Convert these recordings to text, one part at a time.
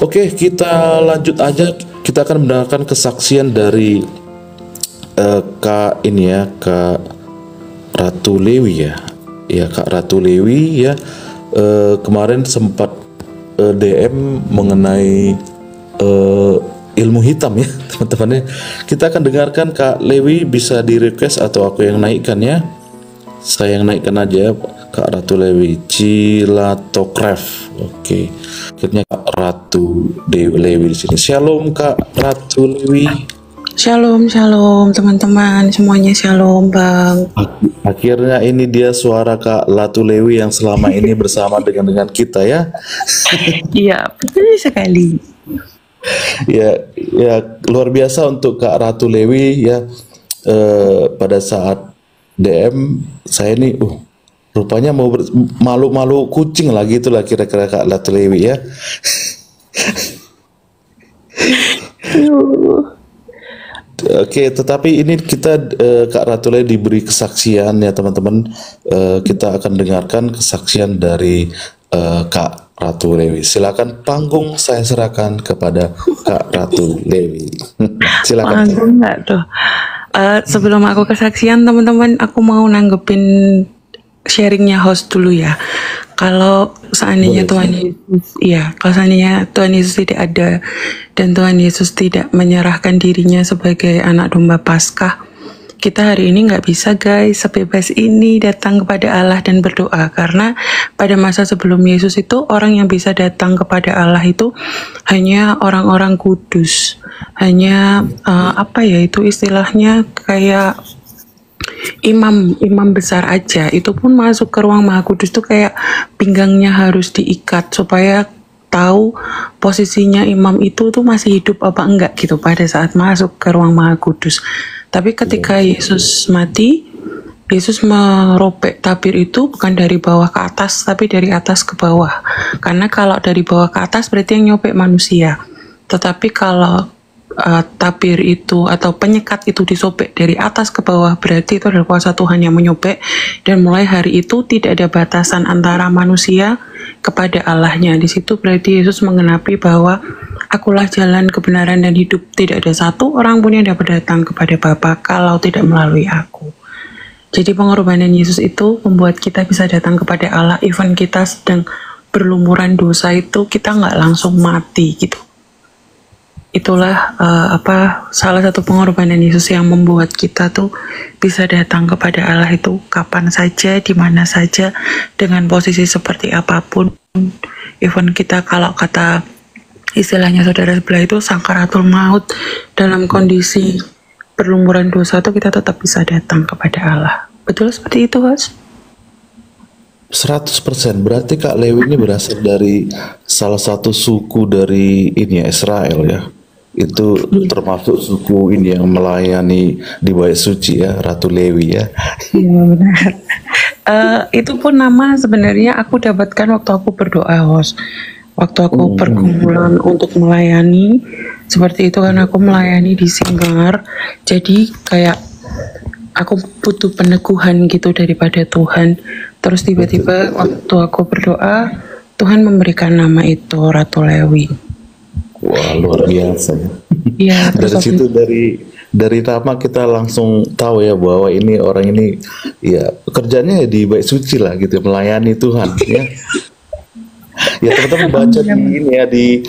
Oke, kita lanjut aja. Kita akan mendengarkan kesaksian dari Kak ini ya, Kak Ratu Lewi ya. Ya, Kak Ratu Lewi ya. Kemarin sempat DM mengenai ilmu hitam ya, teman-teman ya. Kita akan dengarkan. Kak Lewi bisa di request atau aku yang naikkan ya. Saya yang naikkan aja, Kak Ratu Lewi Cilatokraf. Oke. Akhirnya Kak Ratu Lewi di sini. Shalom Kak Ratu Lewi. Shalom, shalom teman-teman semuanya, shalom Bang. Akhirnya ini dia suara Kak Ratu Lewi yang selama ini bersama dengan kita ya. Iya, betul sekali. Ya, luar biasa untuk Kak Ratu Lewi ya. Pada saat DM saya nih, rupanya mau malu-malu kucing lah gitulah kira-kira Kak Ratu Lewi ya. Oke, tetapi ini kita Kak Ratu Lewi diberi kesaksian ya teman-teman. Kita akan dengarkan kesaksian dari Kak Ratu Lewi. Silakan, panggung saya serahkan kepada Kak Ratu Lewi. Silakan. Panggung nggak tuh? Sebelum aku kesaksian teman-teman, aku mau nanggepin sharingnya host dulu ya. Kalau seandainya Tuhan Yesus, kalau seandainya Tuhan Yesus tidak ada dan Tuhan Yesus tidak menyerahkan dirinya sebagai anak domba Paskah, kita hari ini nggak bisa guys sebebas ini datang kepada Allah dan berdoa. Karena pada masa sebelum Yesus itu orang yang bisa datang kepada Allah itu hanya orang-orang kudus, hanya itu istilahnya kayak imam besar aja. Itu pun masuk ke ruang Maha Kudus tuh kayak pinggangnya harus diikat supaya tahu posisinya imam itu tuh masih hidup apa enggak gitu pada saat masuk ke ruang Maha Kudus. Tapi ketika Yesus mati, Yesus merobek tabir itu bukan dari bawah ke atas, tapi dari atas ke bawah. Karena kalau dari bawah ke atas berarti yang nyobek manusia. Tetapi kalau tabir itu atau penyekat itu disobek dari atas ke bawah, berarti itu adalah kuasa Tuhan yang menyobek. Dan mulai hari itu tidak ada batasan antara manusia kepada Allahnya. Di situ berarti Yesus mengenapi bahwa akulah jalan, kebenaran, dan hidup. Tidak ada satu orang pun yang dapat datang kepada Bapa kalau tidak melalui aku. Jadi pengorbanan Yesus itu membuat kita bisa datang kepada Allah. Even kita sedang berlumuran dosa itu, kita nggak langsung mati gitu. Itulah salah satu pengorbanan Yesus yang membuat kita tuh bisa datang kepada Allah itu kapan saja, di mana saja, dengan posisi seperti apapun. Even kita kalau kata istilahnya saudara sebelah itu sakaratul maut, dalam kondisi berlumuran dosa tuh kita tetap bisa datang kepada Allah. Betul seperti itu, Mas? 100%. Berarti Kak Lewi ini berasal dari salah satu suku dari ini ya, Israel ya. Itu termasuk suku ini yang melayani di Bait Suci ya, Ratu Lewi ya. Iya benar. Itu pun nama sebenarnya aku dapatkan waktu aku berdoa, host. Waktu aku pergumulan untuk melayani seperti itu, kan aku melayani di Singgar. Jadi kayak aku butuh peneguhan gitu daripada Tuhan. Terus tiba-tiba waktu aku berdoa, Tuhan memberikan nama itu Ratu Lewi. Wah, luar biasa ya. Iya, Dari situ dari nama kita langsung tahu ya bahwa ini orang ini ya kerjanya ya di Bait Suci lah gitu, melayani Tuhan ya. Ya teman-teman baca di ini ya di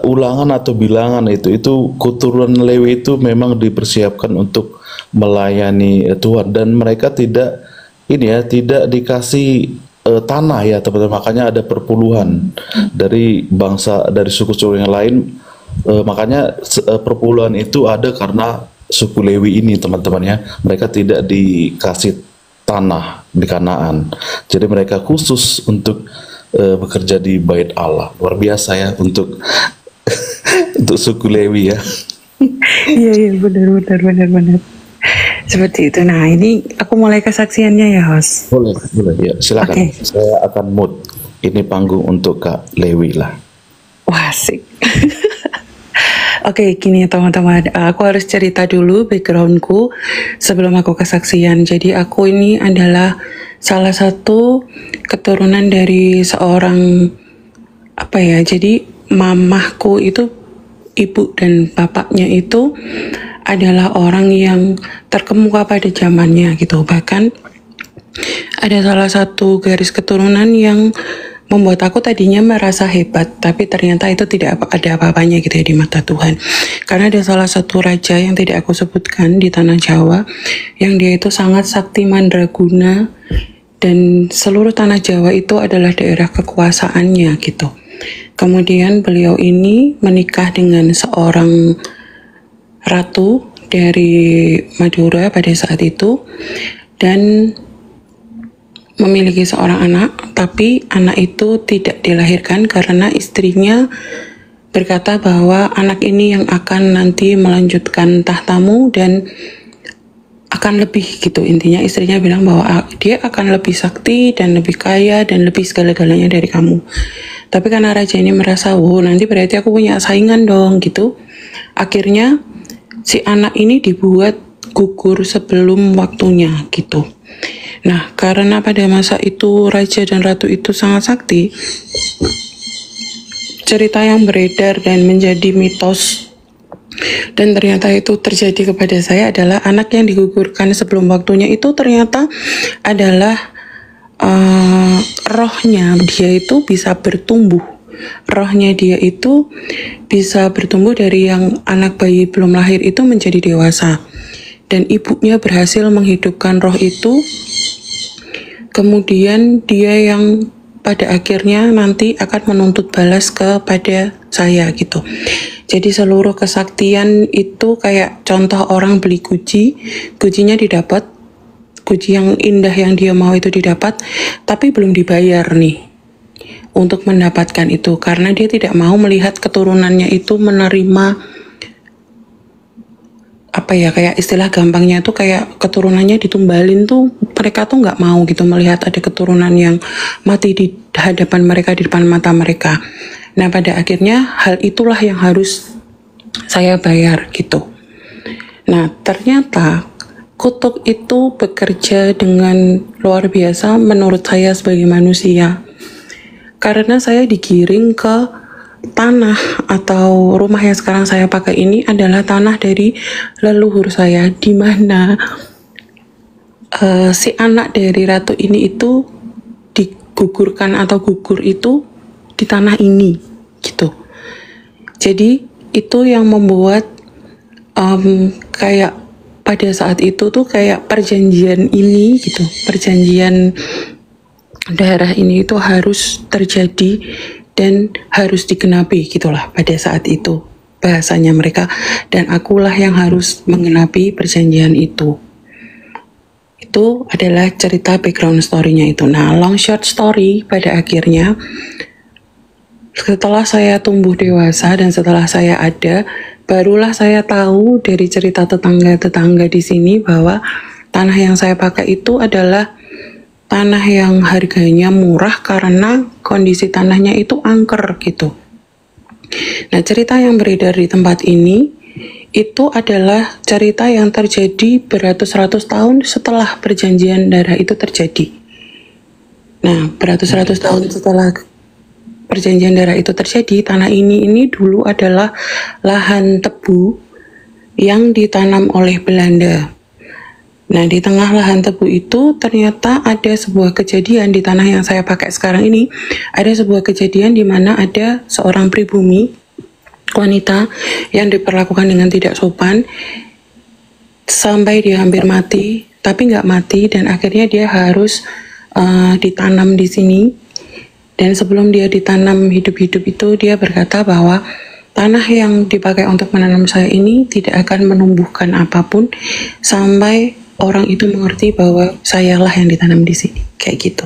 ulangan atau bilangan itu keturunan Lewi itu memang dipersiapkan untuk melayani Tuhan, dan mereka tidak dikasih tanah ya teman-teman, makanya ada perpuluhan dari bangsa, dari suku-suku yang lain. Makanya perpuluhan itu ada karena suku Lewi ini teman-teman ya, mereka tidak dikasih tanah di Kanaan, jadi mereka khusus untuk bekerja di Bait Allah. Luar biasa ya untuk untuk suku Lewi ya. Iya benar. Seperti itu. Nah ini aku mulai kesaksiannya ya, host. Boleh ya, silakan. Okay. Saya akan mood ini panggung untuk Kak Lewi lah. Wah, asik. Oke, gini ya teman-teman, aku harus cerita dulu backgroundku sebelum aku kesaksian. Jadi aku ini adalah salah satu keturunan dari seorang jadi mamahku itu, ibu dan bapaknya itu adalah orang yang terkemuka pada zamannya gitu. Bahkan ada salah satu garis keturunan yang membuat aku tadinya merasa hebat, tapi ternyata itu tidak ada apa-apanya gitu ya di mata Tuhan. Karena ada salah satu raja yang tidak aku sebutkan di tanah Jawa, yang dia itu sangat sakti mandraguna, dan seluruh tanah Jawa itu adalah daerah kekuasaannya gitu. Kemudian beliau ini menikah dengan seorang ratu dari Madura pada saat itu, dan memiliki seorang anak, tapi anak itu tidak dilahirkan karena istrinya berkata bahwa anak ini yang akan nanti melanjutkan tahtamu dan akan lebih gitu. Intinya istrinya bilang bahwa dia akan lebih sakti dan lebih kaya dan lebih segala-galanya dari kamu. Tapi karena raja ini merasa, wow, nanti berarti aku punya saingan dong gitu. Akhirnya si anak ini dibuat gugur sebelum waktunya gitu. Nah, karena pada masa itu raja dan ratu itu sangat sakti, cerita yang beredar dan menjadi mitos, dan ternyata itu terjadi kepada saya, adalah anak yang digugurkan sebelum waktunya itu ternyata adalah rohnya dia itu bisa bertumbuh. Rohnya dia itu bisa bertumbuh dari yang anak bayi belum lahir itu menjadi dewasa. Dan ibunya berhasil menghidupkan roh itu. Kemudian dia yang pada akhirnya nanti akan menuntut balas kepada saya gitu. Jadi seluruh kesaktian itu kayak contoh orang beli gujinya didapat, guji yang indah yang dia mau itu didapat, tapi belum dibayar nih untuk mendapatkan itu, karena dia tidak mau melihat keturunannya itu menerima, apa ya, kayak istilah gampangnya tuh kayak keturunannya ditumbalin tuh, mereka tuh nggak mau gitu melihat ada keturunan yang mati di hadapan mereka, di depan mata mereka. Nah, pada akhirnya hal itulah yang harus saya bayar gitu. Nah, ternyata kutuk itu bekerja dengan luar biasa menurut saya sebagai manusia, karena saya digiring ke tanah atau rumah yang sekarang saya pakai ini adalah tanah dari leluhur saya, di mana si anak dari ratu ini itu digugurkan atau gugur itu di tanah ini gitu. Jadi itu yang membuat kayak pada saat itu tuh kayak perjanjian ini gitu, perjanjian darah ini itu harus terjadi dan harus digenapi gitulah pada saat itu bahasanya mereka, dan akulah yang harus menggenapi perjanjian itu. Itu adalah cerita background story-nya itu. Nah, long short story, pada akhirnya setelah saya tumbuh dewasa dan setelah saya ada, barulah saya tahu dari cerita tetangga-tetangga di sini bahwa tanah yang saya pakai itu adalah tanah yang harganya murah karena kondisi tanahnya itu angker gitu. Nah, cerita yang beredar di tempat ini itu adalah cerita yang terjadi beratus-ratus tahun setelah perjanjian darah itu terjadi. Nah, beratus-ratus tahun setelah perjanjian darah itu terjadi, tanah ini dulu adalah lahan tebu yang ditanam oleh Belanda. Nah, di tengah lahan tebu itu ternyata ada sebuah kejadian di tanah yang saya pakai sekarang ini. Ada sebuah kejadian di mana ada seorang pribumi wanita yang diperlakukan dengan tidak sopan sampai dia hampir mati, tapi nggak mati, dan akhirnya dia harus ditanam di sini. Dan sebelum dia ditanam hidup-hidup itu, dia berkata bahwa tanah yang dipakai untuk menanam saya ini tidak akan menumbuhkan apapun sampai orang itu mengerti bahwa sayalah yang ditanam di sini, kayak gitu.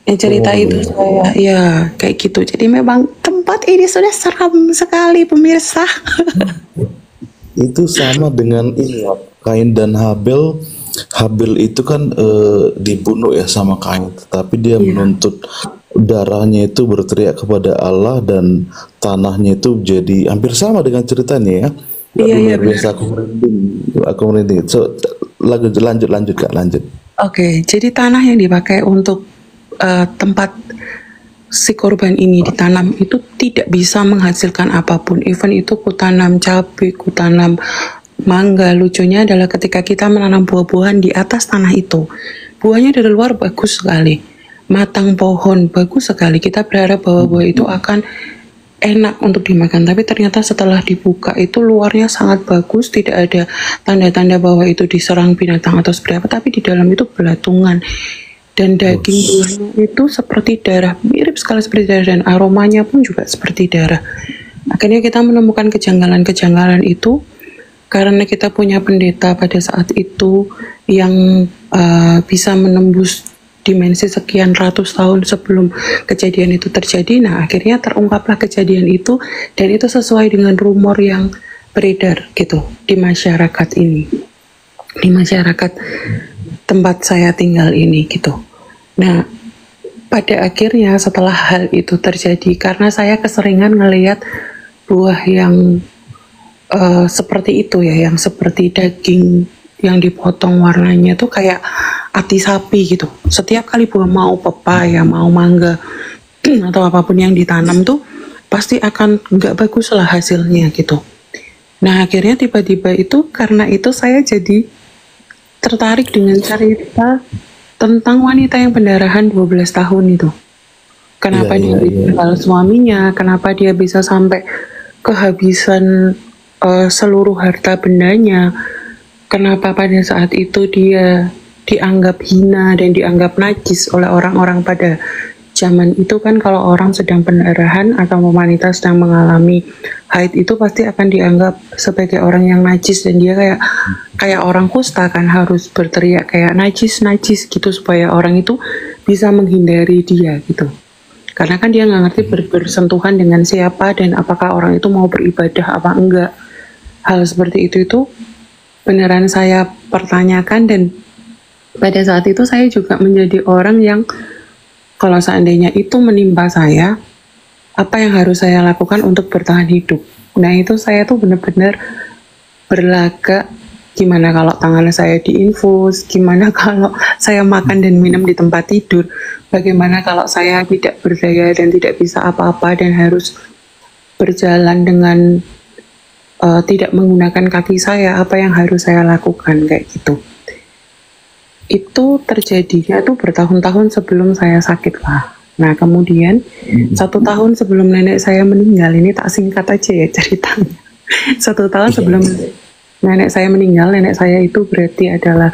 Yang cerita itu saya, ya kayak gitu. Jadi memang tempat ini sudah seram sekali pemirsa. Itu sama dengan ini ya, Kain dan Habel. Habel itu kan dibunuh ya sama Kain, tapi dia menuntut darahnya itu berteriak kepada Allah, dan tanahnya itu jadi hampir sama dengan ceritanya ya. Iya, biasa aku merinding. So lanjut Kak, lanjut. Oke, jadi tanah yang dipakai untuk tempat si korban ini ditanam itu tidak bisa menghasilkan apapun. Even itu ku tanam cabai, ku tanam mangga. Lucunya adalah ketika kita menanam buah-buahan di atas tanah itu, buahnya dari luar bagus sekali, matang pohon bagus sekali. Kita berharap bahwa buah itu akan enak untuk dimakan, tapi ternyata setelah dibuka itu luarnya sangat bagus, tidak ada tanda-tanda bahwa itu diserang binatang atau seperti apa, tapi di dalam itu belatungan. Dan daging buahnya itu seperti darah, mirip sekali seperti darah, dan aromanya pun juga seperti darah. Akhirnya kita menemukan kejanggalan-kejanggalan itu karena kita punya pendeta pada saat itu yang bisa menembus dimensi sekian ratus tahun sebelum kejadian itu terjadi. Nah, akhirnya terungkaplah kejadian itu, dan itu sesuai dengan rumor yang beredar gitu di masyarakat ini, di masyarakat tempat saya tinggal ini gitu. Nah, pada akhirnya setelah hal itu terjadi, karena saya keseringan ngelihat buah yang seperti itu ya, yang seperti daging yang dipotong warnanya tuh kayak ati sapi gitu. Setiap kali buah, mau pepaya, mau mangga atau apapun yang ditanam tuh pasti akan nggak bagus lah hasilnya gitu. Nah, akhirnya tiba-tiba itu, karena itu saya jadi tertarik dengan cerita tentang wanita yang pendarahan 12 tahun itu. Kenapa dia ditinggal suaminya, kenapa dia bisa sampai kehabisan seluruh harta bendanya, kenapa pada saat itu dia dianggap hina dan dianggap najis oleh orang-orang pada zaman itu. Kan kalau orang sedang pendarahan atau wanita sedang mengalami haid itu pasti akan dianggap sebagai orang yang najis, dan dia kayak orang kusta kan, harus berteriak kayak najis najis gitu supaya orang itu bisa menghindari dia gitu. Karena kan dia nggak ngerti bersentuhan dengan siapa dan apakah orang itu mau beribadah apa enggak. Hal seperti itu beneran saya pertanyakan, dan pada saat itu saya juga menjadi orang yang kalau seandainya itu menimpa saya, apa yang harus saya lakukan untuk bertahan hidup. Nah, itu saya tuh benar-benar berlaga, gimana kalau tangan saya diinfus, gimana kalau saya makan dan minum di tempat tidur, bagaimana kalau saya tidak berdaya dan tidak bisa apa-apa dan harus berjalan dengan tidak menggunakan kaki saya, apa yang harus saya lakukan, kayak gitu. Itu terjadinya tuh bertahun-tahun sebelum saya sakit lah. Nah, kemudian 1 tahun sebelum nenek saya meninggal, ini tak singkat aja ya ceritanya. 1 tahun sebelum nenek saya meninggal, nenek saya itu berarti adalah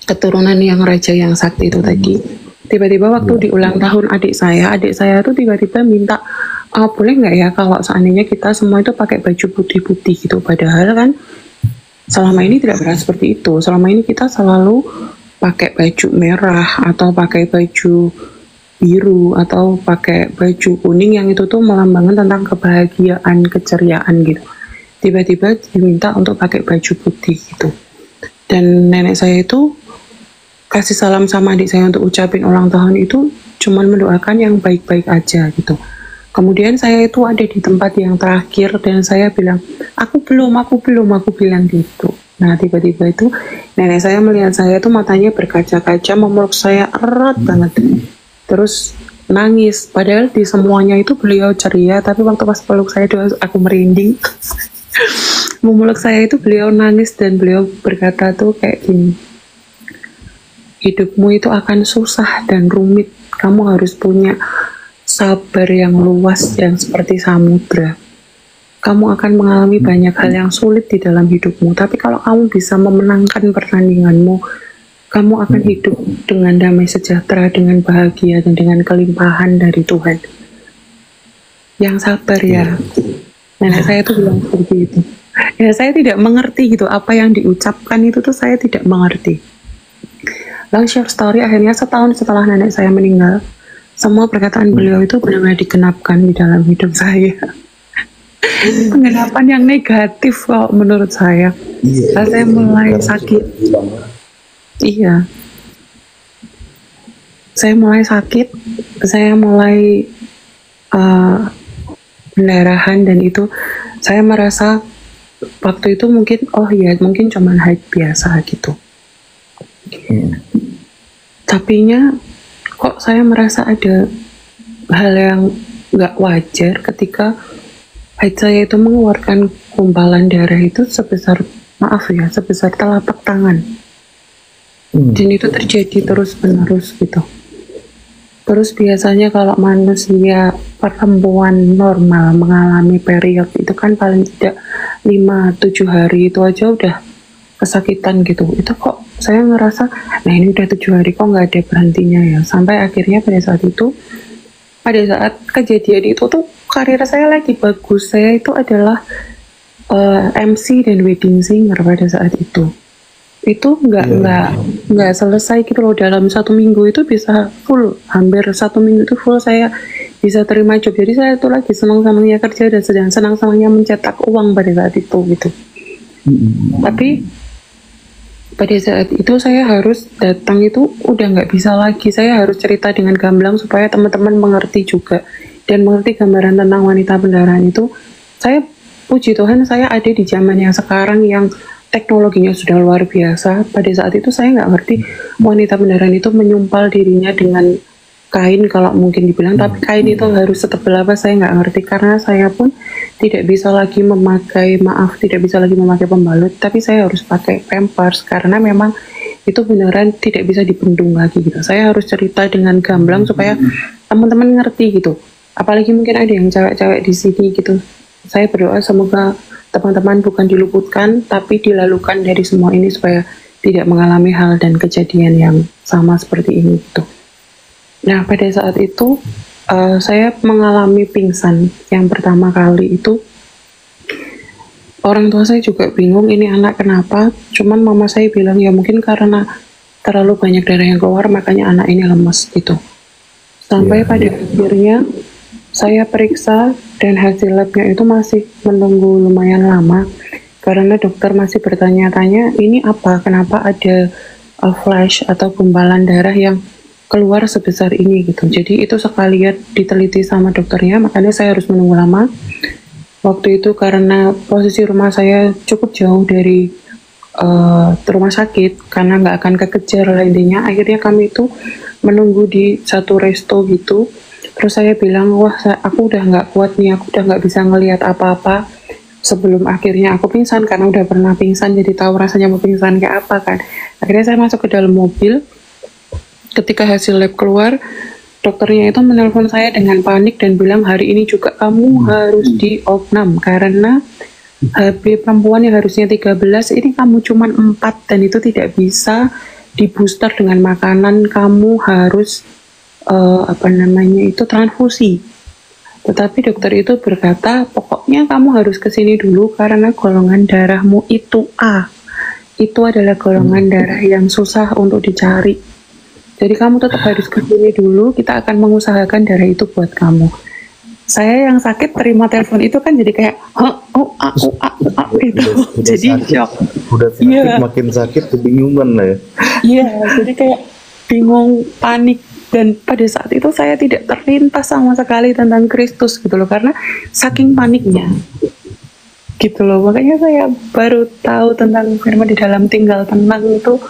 keturunan yang raja yang sakti itu tadi. Tiba-tiba waktu di ulang tahun adik saya tuh tiba-tiba minta, boleh nggak ya kalau seandainya kita semua itu pakai baju putih-putih gitu. Padahal kan selama ini tidak pernah seperti itu. Selama ini kita selalu pakai baju merah atau pakai baju biru atau pakai baju kuning yang itu tuh melambangkan tentang kebahagiaan, keceriaan gitu. Tiba-tiba diminta untuk pakai baju putih gitu. Dan nenek saya itu kasih salam sama adik saya untuk ucapin ulang tahun itu cuman mendoakan yang baik-baik aja gitu. Kemudian saya itu ada di tempat yang terakhir dan saya bilang, aku belum, aku bilang gitu. Nah, tiba-tiba itu nenek saya melihat saya tuh matanya berkaca-kaca, memeluk saya erat banget. Terus nangis, padahal di semuanya itu beliau ceria, tapi waktu pas peluk saya doang aku merinding. Memeluk saya itu beliau nangis dan beliau berkata tuh kayak gini, hidupmu itu akan susah dan rumit, kamu harus punya sabar yang luas yang seperti samudra. Kamu akan mengalami banyak hal yang sulit di dalam hidupmu, tapi kalau kamu bisa memenangkan pertandinganmu, kamu akan hidup dengan damai sejahtera, dengan bahagia, dan dengan kelimpahan dari Tuhan. Yang sabar ya. Nenek saya tuh bilang seperti itu. Ya, saya tidak mengerti gitu, apa yang diucapkan itu tuh saya tidak mengerti. Long short story, akhirnya setahun setelah nenek saya meninggal, semua perkataan beliau itu benar-benar digenapkan di dalam hidup saya. Penggenapan yang negatif kalau menurut saya. Saya mulai sakit. Iya. Saya mulai sakit, saya mulai pendarahan, dan itu saya merasa waktu itu mungkin mungkin cuman haid biasa gitu. Tapinya kok saya merasa ada hal yang nggak wajar ketika haid saya itu mengeluarkan gumpalan darah itu sebesar, maaf ya, sebesar telapak tangan. Dan itu terjadi terus menerus gitu. Terus biasanya kalau manusia perempuan normal mengalami period itu kan paling tidak 5-7 hari itu aja udah kesakitan gitu. Itu kok saya ngerasa, nah ini udah 7 hari kok nggak ada berhentinya ya. Sampai akhirnya pada saat kejadian itu tuh karir saya lagi bagus. Saya itu adalah MC dan wedding singer pada saat itu nggak selesai gitu loh. Dalam 1 minggu itu bisa full, hampir 1 minggu itu full saya bisa terima job. Jadi saya tuh lagi senang-senangnya kerja dan sedang senang-senangnya mencetak uang pada saat itu gitu. Tapi pada saat itu saya harus datang itu udah nggak bisa lagi. Saya harus cerita dengan gamblang supaya teman-teman mengerti juga dan mengerti gambaran tentang wanita pendarahan itu. Saya puji Tuhan saya ada di zaman yang sekarang yang teknologinya sudah luar biasa. Pada saat itu saya nggak ngerti wanita pendarahan itu menyumpal dirinya dengan kain kalau mungkin dibilang, tapi kain itu harus setebal apa saya nggak ngerti, karena saya pun tidak bisa lagi memakai pembalut, tapi saya harus pakai pampers karena memang itu beneran tidak bisa dibendung lagi gitu. Saya harus cerita dengan gamblang supaya teman-teman ngerti gitu. Apalagi mungkin ada yang cewek-cewek di sini gitu. Saya berdoa semoga teman-teman bukan diluputkan, tapi dilalukan dari semua ini supaya tidak mengalami hal dan kejadian yang sama seperti ini gitu. Nah, pada saat itu saya mengalami pingsan yang pertama kali itu. Orang tua saya juga bingung ini anak kenapa. Cuman mama saya bilang ya mungkin karena terlalu banyak darah yang keluar makanya anak ini lemes gitu. Sampai pada akhirnya saya periksa dan hasil labnya itu masih menunggu lumayan lama karena dokter masih bertanya-tanya ini apa, kenapa ada flash atau gumpalan darah yang keluar sebesar ini gitu. Jadi itu sekalian diteliti sama dokternya, makanya saya harus menunggu lama. Waktu itu karena posisi rumah saya cukup jauh dari rumah sakit karena nggak akan kekejar lah intinya. Akhirnya kami itu menunggu di satu resto gitu. Terus saya bilang, wah aku udah nggak kuat nih, aku udah nggak bisa ngelihat apa-apa sebelum akhirnya aku pingsan, karena udah pernah pingsan jadi tahu rasanya mau pingsan kayak apa kan. Akhirnya saya masuk ke dalam mobil. Ketika hasil lab keluar, dokternya itu menelpon saya dengan panik dan bilang hari ini juga kamu harus di opnam karena HB perempuan yang harusnya 13 ini kamu cuma 4 dan itu tidak bisa di booster dengan makanan, kamu harus transfusi. Tetapi dokter itu berkata pokoknya kamu harus kesini dulu karena golongan darahmu itu A. Itu adalah golongan darah yang susah untuk dicari. Jadi kamu tetap harus kesini dulu, kita akan mengusahakan darah itu buat kamu. Saya yang sakit terima telepon itu kan jadi kayak gitu. Jadi shock. Udah sakit makin sakit kebingungan lah ya. Iya, jadi kayak bingung, panik. Dan pada saat itu saya tidak terlintas sama sekali tentang Kristus gitu loh, karena saking paniknya gitu loh. Makanya saya baru tahu tentang firman di dalam tinggal tenang itu,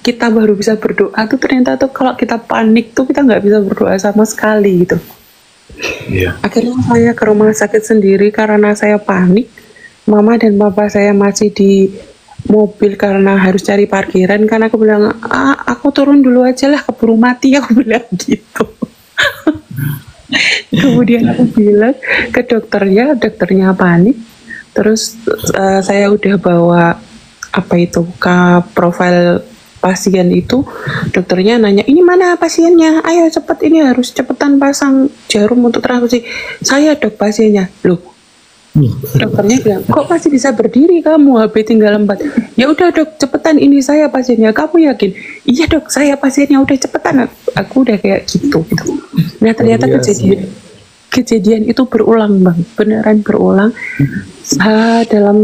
kita baru bisa berdoa tuh ternyata tuh kalau kita panik tuh kita nggak bisa berdoa sama sekali gitu. Akhirnya saya ke rumah sakit sendiri karena saya panik. Mama dan papa saya masih di mobil karena harus cari parkiran, karena aku bilang aku turun dulu aja lah keburu mati, aku bilang gitu. Kemudian aku bilang ke dokternya panik. Terus saya udah bawa ke profil pasien itu, dokternya nanya ini mana pasiennya, ayo cepet, ini harus cepetan pasang jarum untuk transfusi. Saya dok pasiennya. Loh, dokternya bilang kok masih bisa berdiri kamu, HB tinggal 4. Ya udah dok cepetan, ini saya pasiennya, kamu yakin? Iya dok saya pasiennya, udah cepetan. Aku udah kayak gitu. Nah ternyata kejadian itu berulang bang, beneran berulang. Dalam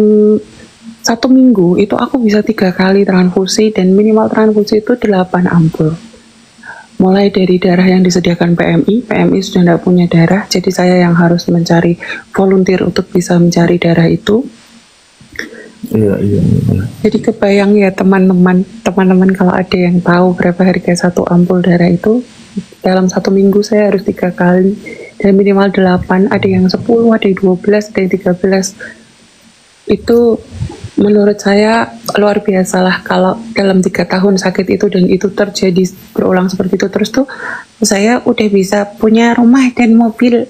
1 minggu itu aku bisa 3 kali transfusi dan minimal transfusi itu 8 ampul. Mulai dari darah yang disediakan PMI sudah tidak punya darah, jadi saya yang harus mencari volunteer untuk bisa mencari darah itu. Iya. Jadi kebayang ya teman-teman kalau ada yang tahu berapa harga 1 ampul darah itu, dalam 1 minggu saya harus 3 kali dan minimal 8, ada yang 10, ada yang 12, ada yang 13. Itu menurut saya luar biasa lah kalau dalam 3 tahun sakit itu dan itu terjadi berulang seperti itu terus tuh saya udah bisa punya rumah dan mobil.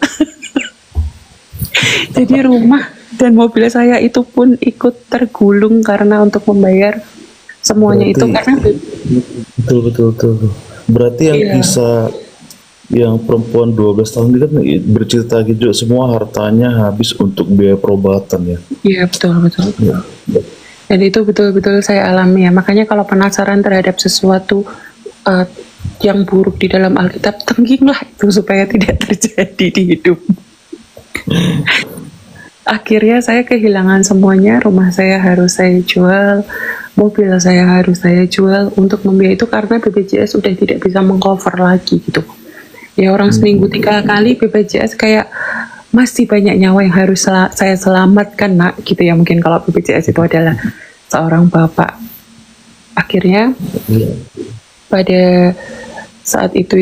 Jadi rumah dan mobil saya itu pun ikut tergulung karena untuk membayar semuanya itu Berarti karena betul betul betul. Berarti yang iya, kisah yang perempuan 12 tahun ini kan bercerita gitu semua hartanya habis untuk biaya perobatan ya. iya betul betul. Ya. Dan itu betul-betul saya alami ya. Makanya kalau penasaran terhadap sesuatu eh, yang buruk di dalam Alkitab, tengginglah itu supaya tidak terjadi di hidup. Akhirnya saya kehilangan semuanya, rumah saya harus saya jual, mobil saya harus saya jual untuk membiayai itu karena BPJS sudah tidak bisa mengcover lagi gitu. Ya orang seminggu 3 kali BPJS kayak masih banyak nyawa yang harus saya selamatkan nak gitu ya mungkin kalau BPJS itu adalah seorang bapak. Akhirnya Iya. pada saat itu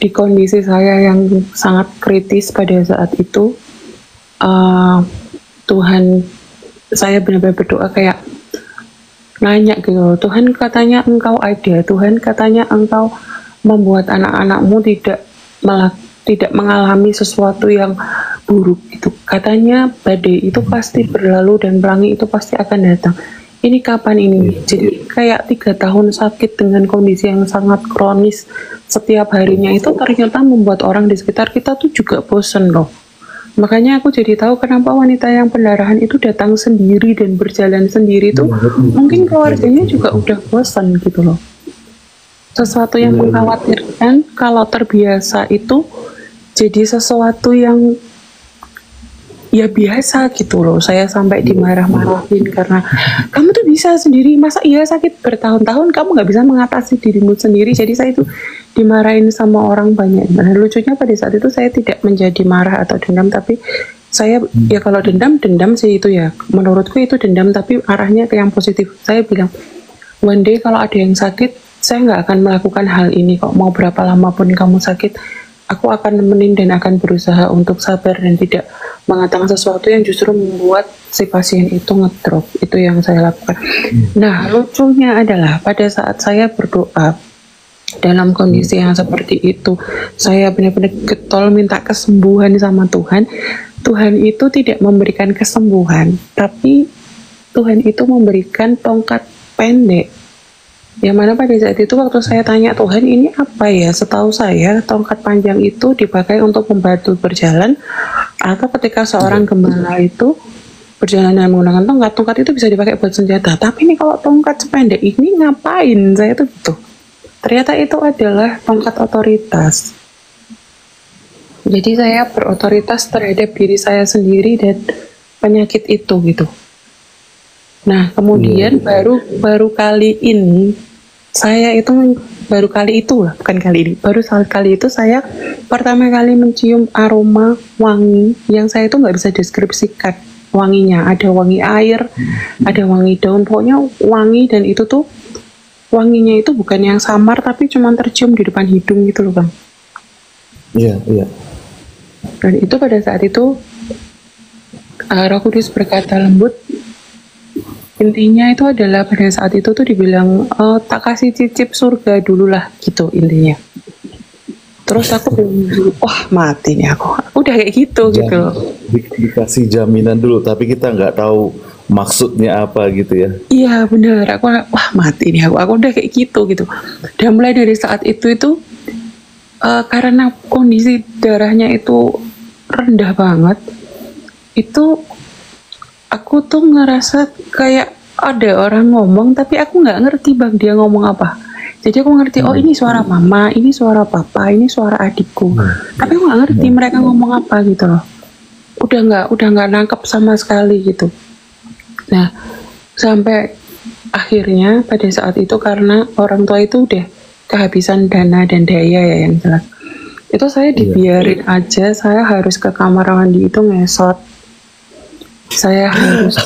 di kondisi saya yang sangat kritis pada saat itu Tuhan saya benar-benar berdoa kayak nanya gitu Tuhan katanya engkau ada Tuhan katanya engkau membuat anak-anakmu tidak mengalami sesuatu yang buruk gitu katanya badai itu pasti berlalu dan pelangi itu pasti akan datang ini kapan ini jadi kayak 3 tahun sakit dengan kondisi yang sangat kronis setiap harinya itu ternyata membuat orang di sekitar kita tuh juga bosen loh. Makanya aku jadi tahu kenapa wanita yang pendarahan itu datang sendiri dan berjalan sendiri itu mungkin keluarganya juga udah bosan gitu loh. Sesuatu yang mengkhawatirkan kalau terbiasa itu jadi sesuatu yang ya biasa gitu loh. Saya sampai dimarah-marahin karena kamu tuh bisa sendiri, masa iya sakit bertahun-tahun kamu nggak bisa mengatasi dirimu sendiri. Jadi saya itu dimarahin sama orang banyak. Nah lucunya pada saat itu saya tidak menjadi marah atau dendam, tapi saya ya kalau dendam sih itu ya menurutku itu dendam tapi arahnya ke yang positif. Saya bilang one day kalau ada yang sakit saya nggak akan melakukan hal ini kok, mau berapa lama pun kamu sakit aku akan nemenin dan akan berusaha untuk sabar dan tidak mengatakan sesuatu yang justru membuat si pasien itu ngedrop. Itu yang saya lakukan. Nah lucunya adalah pada saat saya berdoa dalam kondisi yang seperti itu saya benar-benar getol minta kesembuhan sama Tuhan. Tuhan itu tidak memberikan kesembuhan tapi Tuhan itu memberikan tongkat pendek. Yang mana pada saat itu waktu saya tanya Tuhan ini apa ya, setahu saya tongkat panjang itu dipakai untuk membantu berjalan atau ketika seorang gembala itu berjalan dengan menggunakan tongkat itu bisa dipakai buat senjata. Tapi ini kalau tongkat sependek ini ngapain? Saya tuh gitu. Ternyata itu adalah tongkat otoritas. Jadi saya berotoritas terhadap diri saya sendiri dan penyakit itu gitu. Nah kemudian baru kali ini saya itu baru kali itu lah bukan kali ini baru kali itu saya pertama kali mencium aroma wangi yang saya itu nggak bisa deskripsikan wanginya. Ada wangi air, ada wangi daun, pokoknya wangi dan itu tuh wanginya itu bukan yang samar tapi cuma tercium di depan hidung gitu loh Bang. Iya, iya. Dan itu pada saat itu Roh Kudus berkata lembut. Intinya itu adalah pada saat itu tuh dibilang tak kasih cicip surga dulu lah gitu intinya. Terus aku wah mati nih aku udah kayak gitu gitu loh. Dikasih jaminan dulu tapi kita nggak tahu maksudnya apa gitu ya. Iya benar aku wah mati nih aku udah kayak gitu. Dan mulai dari saat itu karena kondisi darahnya itu rendah banget itu aku tuh ngerasa kayak ada orang ngomong tapi aku nggak ngerti Bang dia ngomong apa. Jadi aku ngerti oh ini suara mama, ini suara papa, ini suara adikku. Tapi aku nggak ngerti mereka ngomong apa gitu loh. Udah nggak nangkep sama sekali gitu. Nah sampai akhirnya pada saat itu karena orang tua itu udah kehabisan dana dan daya ya yang jelas. Itu saya dibiarin aja, saya harus ke kamar mandi itu ngesot. Saya harus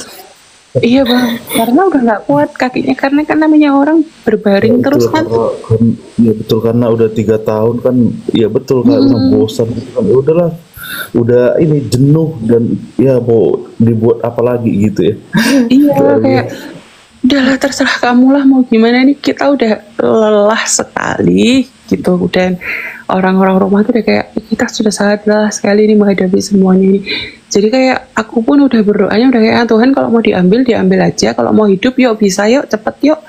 Iya bang, karena udah nggak kuat kakinya, karena kan namanya orang Ya, berbaring terus betul kan. ya betul karena udah 3 tahun kan, ya betul kayak bilang Mm-mm. bosan gitu kan. Ya udahlah, udah ini jenuh dan ya mau dibuat apa lagi gitu ya. Iya Luar kayak biasa. udahlah terserah kamu lah mau gimana nih, kita udah lelah sekali gitu, dan orang-orang rumah tuh udah kayak kita sudah sangat lelah sekali nih menghadapi semuanya ini. Jadi kayak aku pun udah berdoanya udah kayak, "Ah, Tuhan kalau mau diambil diambil aja, kalau mau hidup yuk bisa yuk cepet yuk,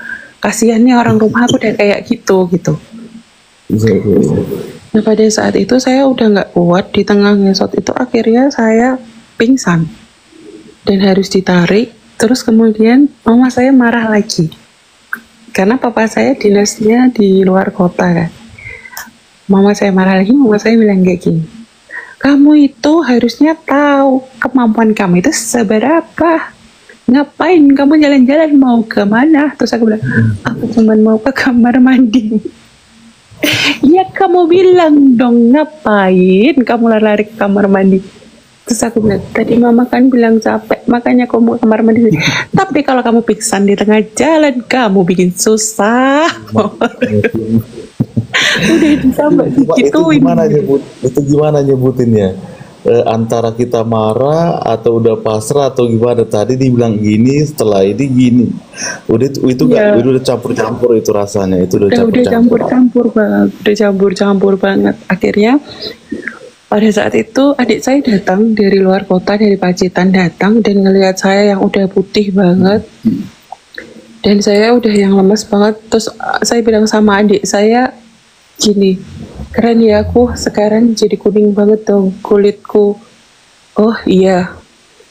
kasihan nih orang rumah." Aku udah kayak gitu gitu. Iya, iya, iya. Nah pada saat itu saya udah nggak kuat, di tengah ngesot itu akhirnya saya pingsan dan harus ditarik. Terus kemudian mama saya marah lagi karena papa saya dinasnya di luar kota kan. Mama saya marah lagi, mama saya bilang kayak gini, kamu itu harusnya tahu kemampuan kamu itu seberapa. Ngapain kamu jalan-jalan, mau ke mana? Terus aku bilang, aku cuma mau ke kamar mandi. Ya kamu bilang dong, ngapain kamu lari-lari ke kamar mandi? Terus aku bilang, tadi mama kan bilang capek, makanya kamu ke kamar mandi. Tapi kalau kamu pingsan di tengah jalan, kamu bikin susah. Udah sampai Itu digituin. gimana nyebutinnya? Antara kita marah atau udah pasrah atau gimana? Tadi dibilang gini, setelah ini gini. Itu gak, Iya, itu udah campur-campur itu rasanya, itu udah udah campur-campur. campur-campur banget, udah campur-campur banget. Akhirnya pada saat itu adik saya datang dari luar kota, dari Pacitan datang dan ngelihat saya yang udah putih banget dan saya udah yang lemes banget. Terus saya bilang sama adik saya gini, keren ya aku sekarang jadi kuning banget dong kulitku. Oh iya,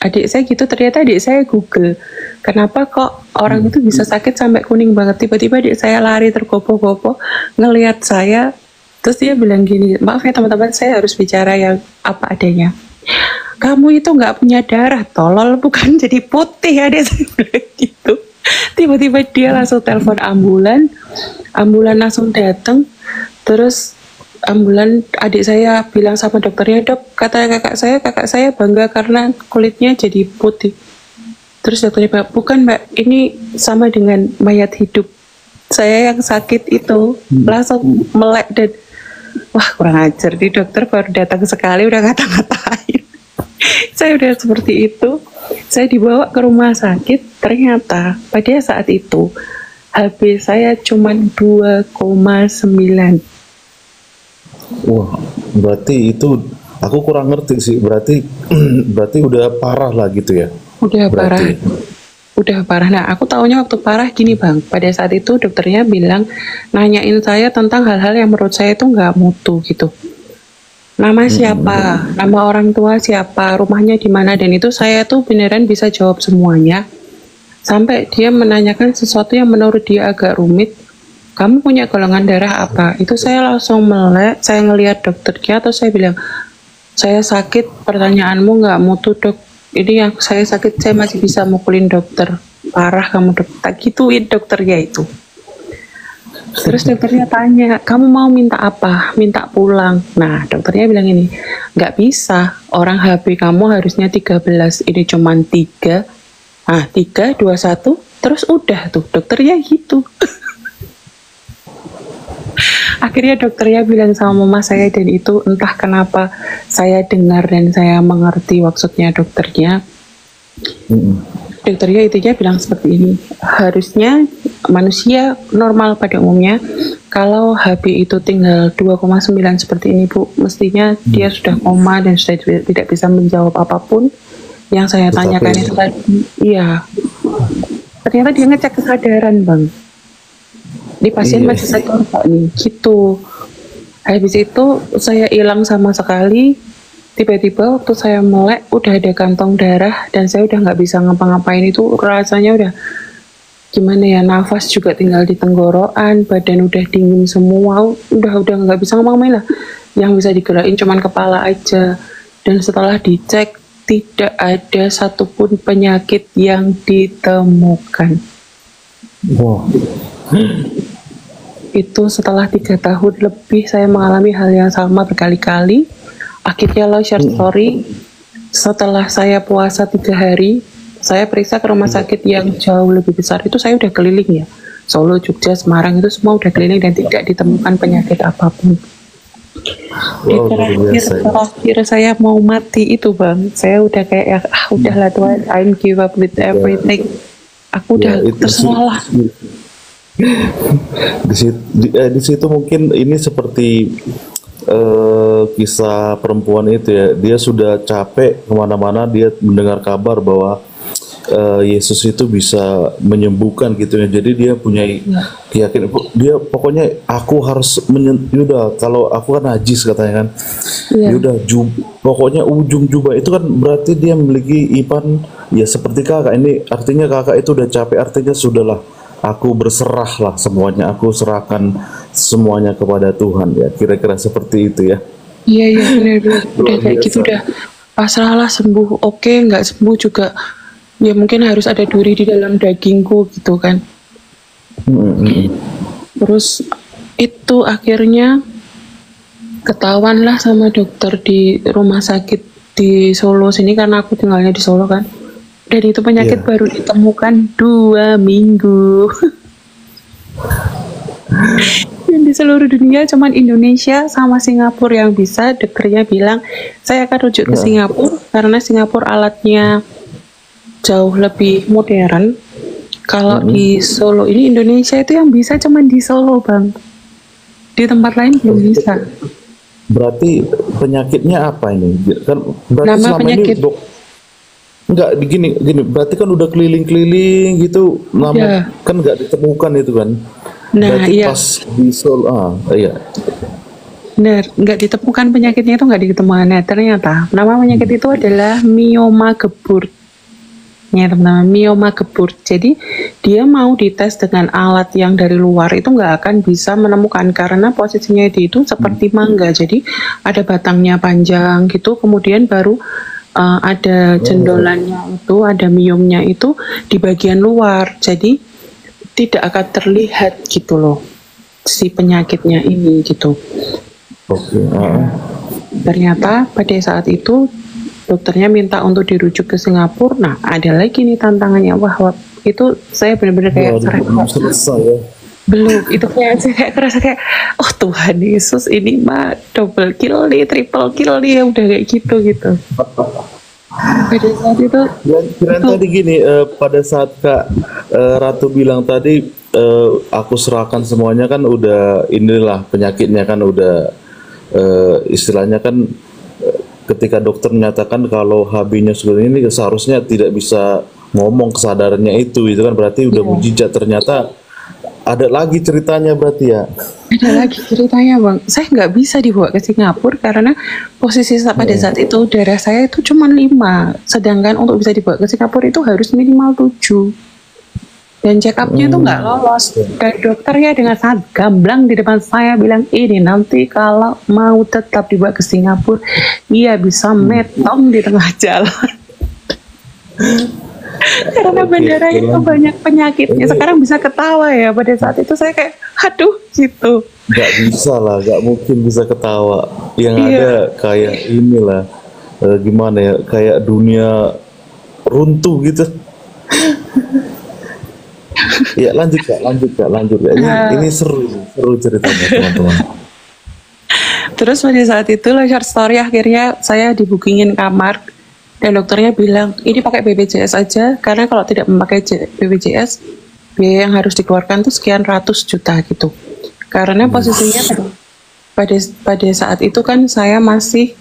adik saya gitu. Ternyata adik saya Google, kenapa kok orang itu bisa sakit sampai kuning banget. Tiba-tiba adik saya lari tergopoh-gopoh ngelihat saya. Terus dia bilang gini, maaf ya teman-teman, saya harus bicara yang apa adanya. Kamu itu nggak punya darah, tolol, bukan jadi putih, adik saya bilang gitu. Tiba-tiba dia langsung telepon ambulan, ambulan langsung datang. Terus ambulan, adik saya bilang sama dokternya, dok, kata kakak saya bangga karena kulitnya jadi putih. Terus dokternya bilang, bukan mbak, ini sama dengan mayat hidup. Saya yang sakit itu langsung melek dan wah kurang ajar nih dokter, baru datang sekali udah ngata-ngatain. Saya udah seperti itu. Saya dibawa ke rumah sakit, ternyata pada saat itu HB saya cuma 2,9. Wah, berarti itu aku kurang ngerti sih. Berarti berarti udah parah lah gitu ya. Udah parah. Berarti. Udah parah. Nah, aku taunya waktu parah gini bang. Pada saat itu dokternya bilang, nanyain saya tentang hal-hal yang menurut saya itu nggak mutu gitu. Nama siapa, nama orang tua siapa, rumahnya di mana, dan itu saya tuh beneran bisa jawab semuanya. Sampai dia menanyakan sesuatu yang menurut dia agak rumit. Kamu punya golongan darah apa? Itu saya langsung melek, saya ngelihat dokternya, atau saya bilang, saya sakit, pertanyaanmu nggak mutu dok. Ini yang saya sakit, saya masih bisa mukulin dokter. Parah kamu dok, tak gituin dokternya itu. Terus dokternya tanya, kamu mau minta apa? Minta pulang. Nah dokternya bilang ini, nggak bisa, orang HB kamu harusnya 13, ini cuman 3. Ah 3, 2, 1, terus udah tuh, dokternya gitu. Akhirnya dokternya bilang sama mama saya, dan itu entah kenapa saya dengar dan saya mengerti maksudnya dokternya. Dokternya intinya bilang seperti ini, harusnya manusia normal pada umumnya kalau HB itu tinggal 2,9 seperti ini bu, mestinya dia sudah koma dan sudah tidak bisa menjawab apapun yang saya tanyakan itu tadi. Iya, ternyata dia ngecek kesadaran bang, ini pasien masih sadar kok nih gitu. Habis itu saya hilang sama sekali. Tiba-tiba waktu saya melek udah ada kantong darah dan saya udah nggak bisa ngapa-ngapain. Itu rasanya udah gimana ya, nafas juga tinggal di tenggorokan, badan udah dingin semua, udah nggak bisa ngapa-ngapain lah. Yang bisa digerakin cuman kepala aja. Dan setelah dicek tidak ada satupun penyakit yang ditemukan. Wah. Itu setelah 3 tahun lebih saya mengalami hal yang sama berkali-kali. Akhirnya long short story, setelah saya puasa 3 hari, saya periksa ke rumah sakit yang jauh lebih besar itu saya udah keliling ya. Solo, Jogja, Semarang itu semua udah keliling dan tidak ditemukan penyakit apapun. Di Wow, luar biasa ya. terakhir saya mau mati itu bang, saya udah kayak ya, udahlah Tuhan, I'm give up with everything. Aku Ya, udah itu terserah lah. di situ mungkin ini seperti kisah perempuan itu ya. Dia sudah capek kemana-mana, dia mendengar kabar bahwa Yesus itu bisa menyembuhkan gitu ya. Jadi dia punya keyakinan, dia pokoknya aku harus yaudah, kalau aku kan najis katanya kan. Iya. Yaudah, pokoknya ujung jubah itu kan berarti dia memiliki iman ya seperti kakak. Ini artinya kakak itu udah capek, artinya sudahlah, aku berserah lah semuanya, aku serahkan semuanya kepada Tuhan ya. Kira-kira seperti itu ya. Iya benar-benar udah Luar kayak gitu biasa. udah pasrah lah, sembuh oke, nggak sembuh juga ya mungkin harus ada duri di dalam dagingku gitu kan. Terus itu akhirnya ketahuan lah sama dokter di rumah sakit di Solo sini karena aku tinggalnya di Solo kan. Dan itu penyakit Iya. baru ditemukan 2 minggu. Dan di seluruh dunia cuman Indonesia sama Singapura yang bisa. Dokternya bilang saya akan rujuk ke Singapura karena Singapura alatnya jauh lebih modern. Kalau di Solo ini Indonesia itu yang bisa cuman di Solo bang, di tempat lain belum bisa. Berarti penyakitnya apa ini? Kan berarti Nama selama penyakit. ini enggak gini, berarti kan udah keliling-keliling gitu, Iya. kan nggak ditemukan itu kan. Nah Berarti iya pas di Solo, iya. benar, nggak ditemukan penyakitnya itu, nggak ditemukan. Nah, ternyata nama penyakit itu adalah mioma geburt. Ya teman-teman, mioma geburt. Jadi dia mau dites dengan alat yang dari luar itu nggak akan bisa menemukan karena posisinya itu seperti mangga. Jadi ada batangnya panjang gitu, kemudian baru ada cendolannya itu, ada miomnya itu di bagian luar. Jadi tidak akan terlihat gitu loh si penyakitnya ini gitu. Oke. Ternyata pada saat itu dokternya minta untuk dirujuk ke Singapura. Nah, ada lagi nih tantangannya. Wah, itu saya benar-benar kayak Belum selesai ya. belum. Itu kayak saya kayak kerasa kayak, oh Tuhan Yesus, ini mah double kill nih, triple kill nih, ya udah kayak gitu. Pada saat itu, Kirain tadi gini, pada saat Kak Ratu bilang tadi, aku serahkan semuanya kan udah inilah penyakitnya kan udah istilahnya kan ketika dokter menyatakan kalau HB-nya seperti ini seharusnya tidak bisa ngomong kesadarannya itu kan berarti udah mujizat. Ternyata ada lagi ceritanya berarti ya. ada lagi ceritanya bang, saya nggak bisa dibawa ke Singapura karena posisi pada saat itu darah saya itu cuma 5, sedangkan untuk bisa dibawa ke Singapura itu harus minimal 7. Dan check up-nya itu nggak lolos. Dan dokternya dengan sangat gamblang di depan saya bilang, ini nanti kalau mau tetap dibawa ke Singapura, iya bisa metong di tengah jalan. Karena bandara itu banyak penyakitnya. Sekarang bisa ketawa ya, pada saat itu saya kayak, aduh gitu. Gak bisa lah, gak mungkin bisa ketawa. Yang Iya. ada kayak inilah, gimana ya, kayak dunia runtuh gitu. Ya lanjut Kak. Ini seru ceritanya teman-teman. Terus pada saat itu short story akhirnya saya dibukingin kamar dan dokternya bilang ini pakai BPJS aja karena kalau tidak memakai BPJS biaya yang harus dikeluarkan tuh sekian ratus juta gitu. Karena posisinya pada saat itu kan saya masih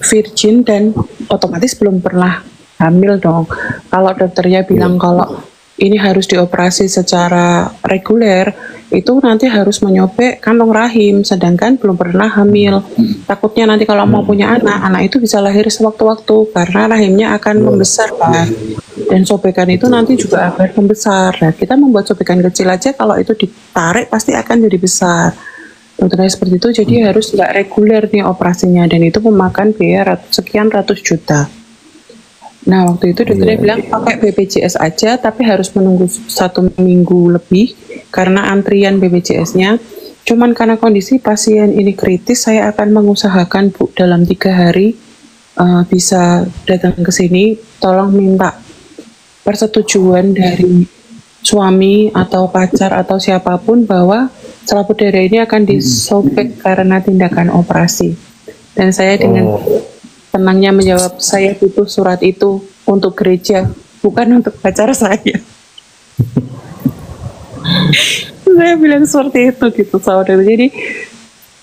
virgin dan otomatis belum pernah hamil dong. Kalau dokternya bilang kalau ini harus dioperasi secara reguler, itu nanti harus menyobek kantong rahim, sedangkan belum pernah hamil. Takutnya nanti kalau mau punya anak itu bisa lahir sewaktu-waktu karena rahimnya akan membesar kan. Dan sobekan itu nanti juga akan membesar. Nah, kita membuat sobekan kecil aja kalau itu ditarik pasti akan jadi besar. Dokternya seperti itu, jadi harus nggak reguler nih operasinya dan itu memakan biaya sekian ratus juta. Nah waktu itu dokternya bilang pakai BPJS aja tapi harus menunggu 1 minggu lebih karena antrian BPJS-nya. Cuman karena kondisi pasien ini kritis saya akan mengusahakan Bu dalam 3 hari bisa datang ke sini, tolong minta persetujuan dari suami atau pacar atau siapapun bahwa selaput darah ini akan disobek karena tindakan operasi. Dan saya dengan tenangnya menjawab, saya butuh surat itu untuk gereja, bukan untuk pacar saya. Saya bilang seperti itu gitu saudara. Jadi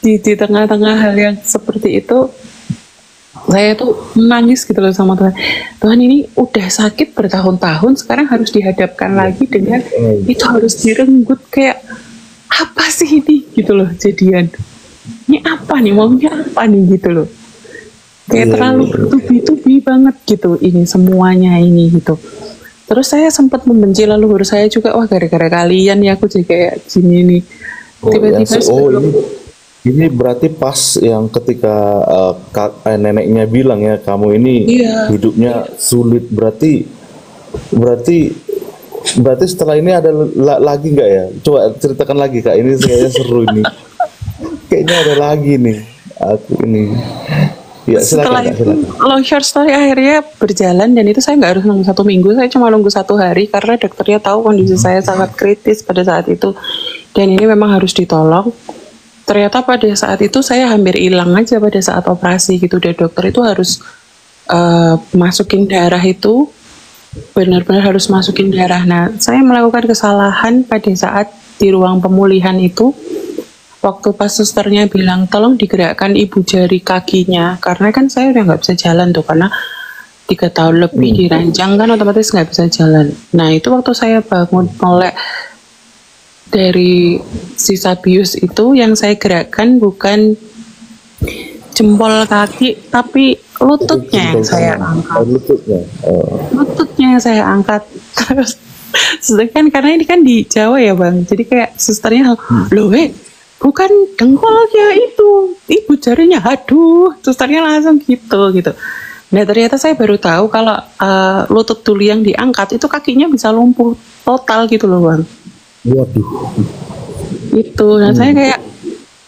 di tengah-tengah hal yang seperti itu, saya tuh menangis gitu loh sama Tuhan. Tuhan, ini udah sakit bertahun-tahun, sekarang harus dihadapkan lagi dengan itu harus direnggut. Kayak apa sih ini gitu loh jadian. Ini apa nih, maunya apa nih gitu loh. Kayak terlalu tubi-tubi banget gitu ini semuanya ini gitu. Terus saya sempat membenci leluhur saya juga. Wah, gara-gara kalian ya aku jadi kayak gini nih. Tiba-tiba ini berarti pas yang ketika neneknya bilang ya, kamu ini hidupnya sulit. Berarti setelah ini ada lagi nggak ya? Coba ceritakan lagi Kak, ini kayaknya seru ini. Kayaknya ada lagi nih aku ini. Ya, setelah itu long short story akhirnya berjalan, dan itu saya nggak harus nunggu 1 minggu, saya cuma nunggu 1 hari karena dokternya tahu kondisi saya sangat kritis pada saat itu dan ini memang harus ditolong. Ternyata pada saat itu saya hampir hilang aja pada saat operasi gitu, dan dokter itu harus masukin darah itu, benar-benar harus masukin darah. Nah, saya melakukan kesalahan pada saat di ruang pemulihan itu. Waktu pas susternya bilang tolong digerakkan ibu jari kakinya, karena kan saya udah nggak bisa jalan tuh karena 3 tahun lebih dirancang kan otomatis nggak bisa jalan. Nah itu waktu saya bangun melek dari sisa bius itu, yang saya gerakkan bukan jempol kaki tapi lututnya yang saya angkat. Lututnya yang saya angkat. Terus sedangkan karena ini kan di Jawa ya Bang, jadi kayak susternya loh bukan dengkulnya itu, ibu jarinya, aduh, susternya langsung gitu. Nah ternyata saya baru tahu kalau lutut dulu yang diangkat itu kakinya bisa lumpuh total gitu loh Bang. Waduh. Itu, nah saya kayak,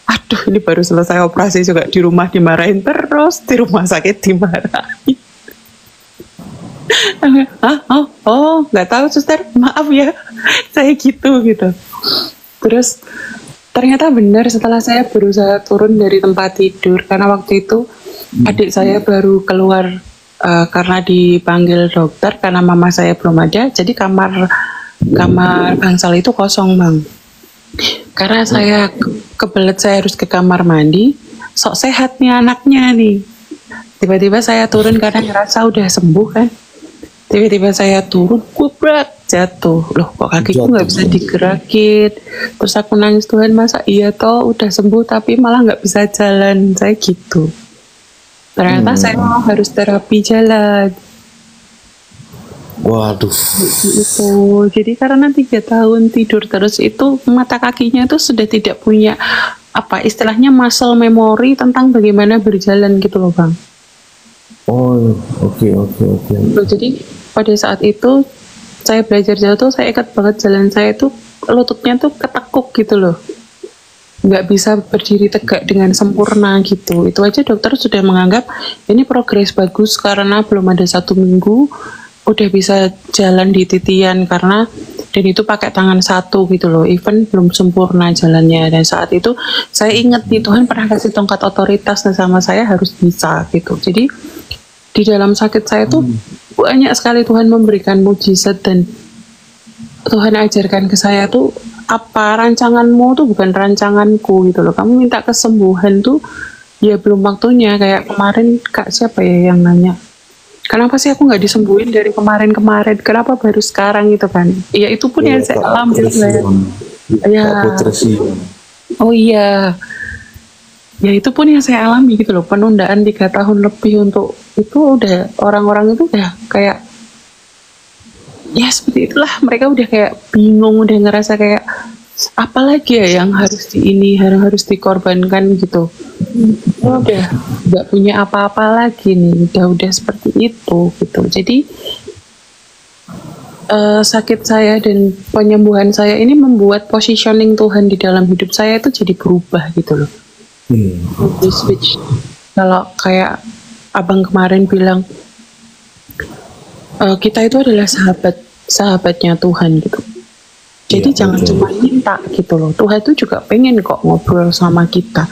aduh ini baru selesai operasi juga di rumah dimarahin terus, di rumah sakit dimarahin. Nggak tahu suster, maaf ya, saya gitu. Terus ternyata benar setelah saya berusaha turun dari tempat tidur, karena waktu itu adik saya baru keluar karena dipanggil dokter karena mama saya belum ada, jadi kamar bangsal itu kosong Bang. Karena saya kebelet saya harus ke kamar mandi, sok sehat nih anaknya nih. Tiba-tiba saya turun karena ngerasa udah sembuh kan. Tiba-tiba saya turun, kubrak, jatuh. Loh kok kakiku nggak bisa digerakin. Terus aku nangis, Tuhan masa iya toh udah sembuh tapi malah nggak bisa jalan. Saya gitu. Ternyata saya harus terapi jalan. Waduh. Itu. Jadi karena 3 tahun tidur terus itu, mata kakinya itu sudah tidak punya apa istilahnya muscle memory tentang bagaimana berjalan gitu loh Bang. Oh, oke. Jadi pada saat itu saya belajar jalan tuh, saya ingat banget jalan saya tuh lututnya tuh ketekuk gitu loh, nggak bisa berdiri tegak dengan sempurna gitu. Itu aja dokter sudah menganggap ini progres bagus karena belum ada 1 minggu udah bisa jalan di titian, karena dan itu pakai tangan 1 gitu loh, even belum sempurna jalannya. Dan saat itu saya ingat nih, Tuhan pernah kasih tongkat otoritas sama saya harus bisa gitu. Jadi di dalam sakit saya tuh banyak sekali Tuhan memberikan mujizat, dan Tuhan ajarkan ke saya tuh apa rancanganmu tuh bukan rancanganku gitu loh. Kamu minta kesembuhan tuh ya belum waktunya. Kayak kemarin Kak siapa ya yang nanya, kenapa sih aku nggak disembuhin dari kemarin-kemarin, kenapa baru sekarang gitu kan. Iya itu pun yang saya alami saya. Ya. Oh iya. Ya itu pun yang saya alami gitu loh, penundaan 3 tahun lebih untuk itu. Udah orang-orang itu udah kayak ya seperti itulah, mereka udah kayak bingung, udah ngerasa kayak apalagi ya yang harus harus dikorbankan gitu. Udah nggak punya apa-apa lagi nih, udah seperti itu gitu. Jadi sakit saya dan penyembuhan saya ini membuat positioning Tuhan di dalam hidup saya itu jadi berubah gitu loh. Switch. Kalau kayak abang kemarin bilang kita itu adalah sahabatnya Tuhan gitu. Jadi Iya, jangan betul. cuma minta gitu loh. Tuhan itu juga pengen kok ngobrol sama kita.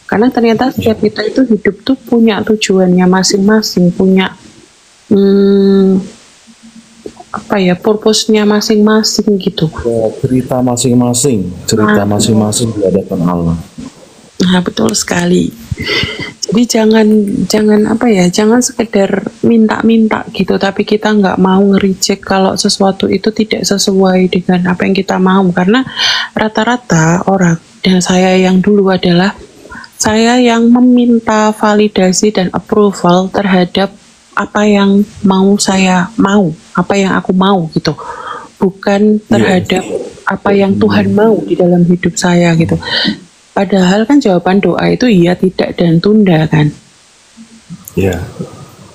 Karena ternyata setiap kita itu hidup tuh punya tujuannya masing-masing, punya apa ya, purpose-nya masing-masing gitu. Ya, cerita masing-masing di hadapan Allah. Nah, betul sekali. Jadi jangan apa ya, jangan sekedar minta-minta gitu, tapi kita nggak mau nge-reject kalau sesuatu itu tidak sesuai dengan apa yang kita mau. Karena rata-rata orang, dan saya yang dulu adalah saya yang meminta validasi dan approval terhadap apa yang apa yang aku mau gitu. Bukan terhadap apa yang Tuhan mau di dalam hidup saya gitu. Padahal kan jawaban doa itu iya, tidak, dan tunda kan. Ya,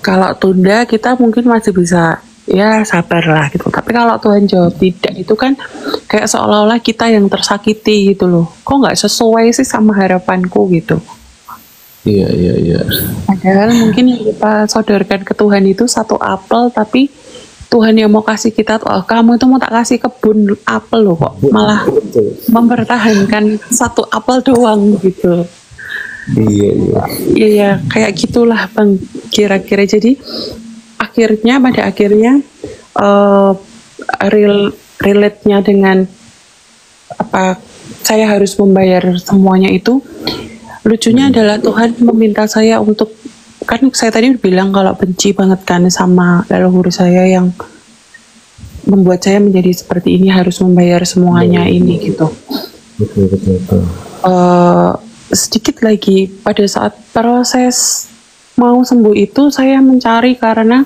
Kalau tunda kita mungkin masih bisa ya sabar lah gitu. Tapi kalau Tuhan jawab tidak, itu kan kayak seolah-olah kita yang tersakiti gitu loh. Kok nggak sesuai sih sama harapanku gitu. iya. Padahal mungkin yang kita sodorkan ke Tuhan itu satu apel, tapi Tuhan yang mau kasih kita tuh, kamu itu mau tak kasih kebun apel loh, kok malah Betul. mempertahankan satu apel doang gitu. Iya. Iya, kayak gitulah Bang, kira-kira. Jadi pada akhirnya eh relate-nya dengan apa saya harus membayar semuanya itu, lucunya adalah Tuhan meminta saya untuk, kan saya tadi bilang kalau benci banget kan sama leluhur saya yang membuat saya menjadi seperti ini, harus membayar semuanya ini gitu. Betul. Sedikit lagi pada saat proses mau sembuh itu saya mencari, karena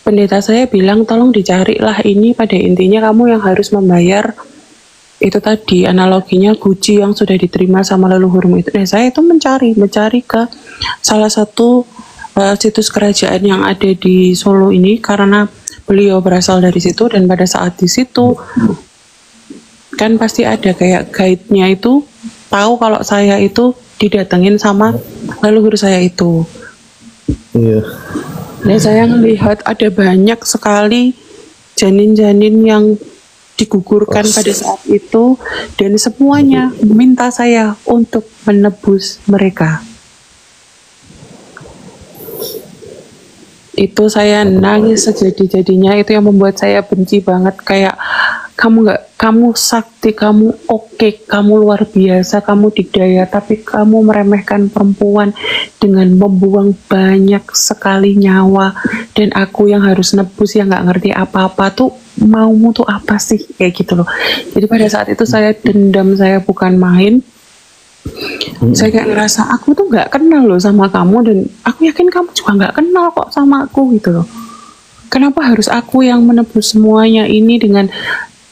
pendeta saya bilang tolong dicarilah ini, pada intinya kamu yang harus membayar itu tadi, analoginya guci yang sudah diterima sama leluhurmu itu. Dan saya itu mencari ke salah satu situs kerajaan yang ada di Solo ini, karena beliau berasal dari situ. Dan pada saat di situ kan pasti ada kayak guide-nya itu, tahu kalau saya itu didatengin sama leluhur saya itu. Iya. Dan saya melihat ada banyak sekali janin-janin yang digugurkan pada saat itu, dan semuanya meminta saya untuk menebus mereka. Itu saya nangis sejadi-jadinya. Itu yang membuat saya benci banget, kayak kamu sakti, kamu oke, kamu luar biasa, kamu dikdaya, tapi kamu meremehkan perempuan dengan membuang banyak sekali nyawa, dan aku yang harus nebus, yang nggak ngerti apa-apa tuh, maumu tuh apa sih, kayak gitu loh. Jadi pada saat itu saya dendam, saya bukan main. Saya kayak ngerasa aku tuh nggak kenal loh sama kamu, dan aku yakin kamu juga nggak kenal kok sama aku gitu loh. Kenapa harus aku yang menebus semuanya ini dengan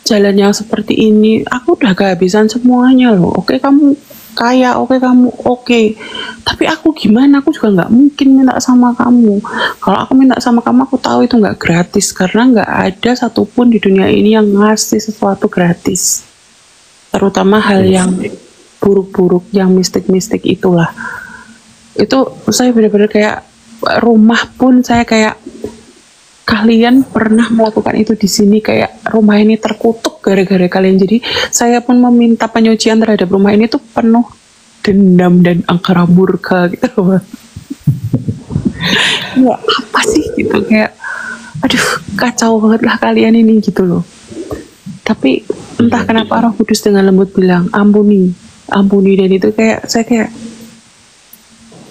jalan yang seperti ini? Aku udah kehabisan semuanya loh. Oke kamu kaya, oke kamu oke, tapi aku gimana? Aku juga nggak mungkin minta sama kamu. Kalau aku minta sama kamu, aku tahu itu nggak gratis, karena nggak ada satupun di dunia ini yang ngasih sesuatu gratis, terutama hal yang buruk-buruk, yang mistik-mistik itulah. Itu saya benar-benar kayak rumah pun saya kayak, kalian pernah melakukan itu di sini, kayak rumah ini terkutuk gara-gara kalian. Jadi saya pun meminta penyucian terhadap rumah ini tuh penuh dendam dan angkara murka gitu. Ya apa sih gitu, kayak aduh kacau banget lah kalian ini gitu loh. Tapi entah kenapa Roh Kudus dengan lembut bilang ampuni, dan itu kayak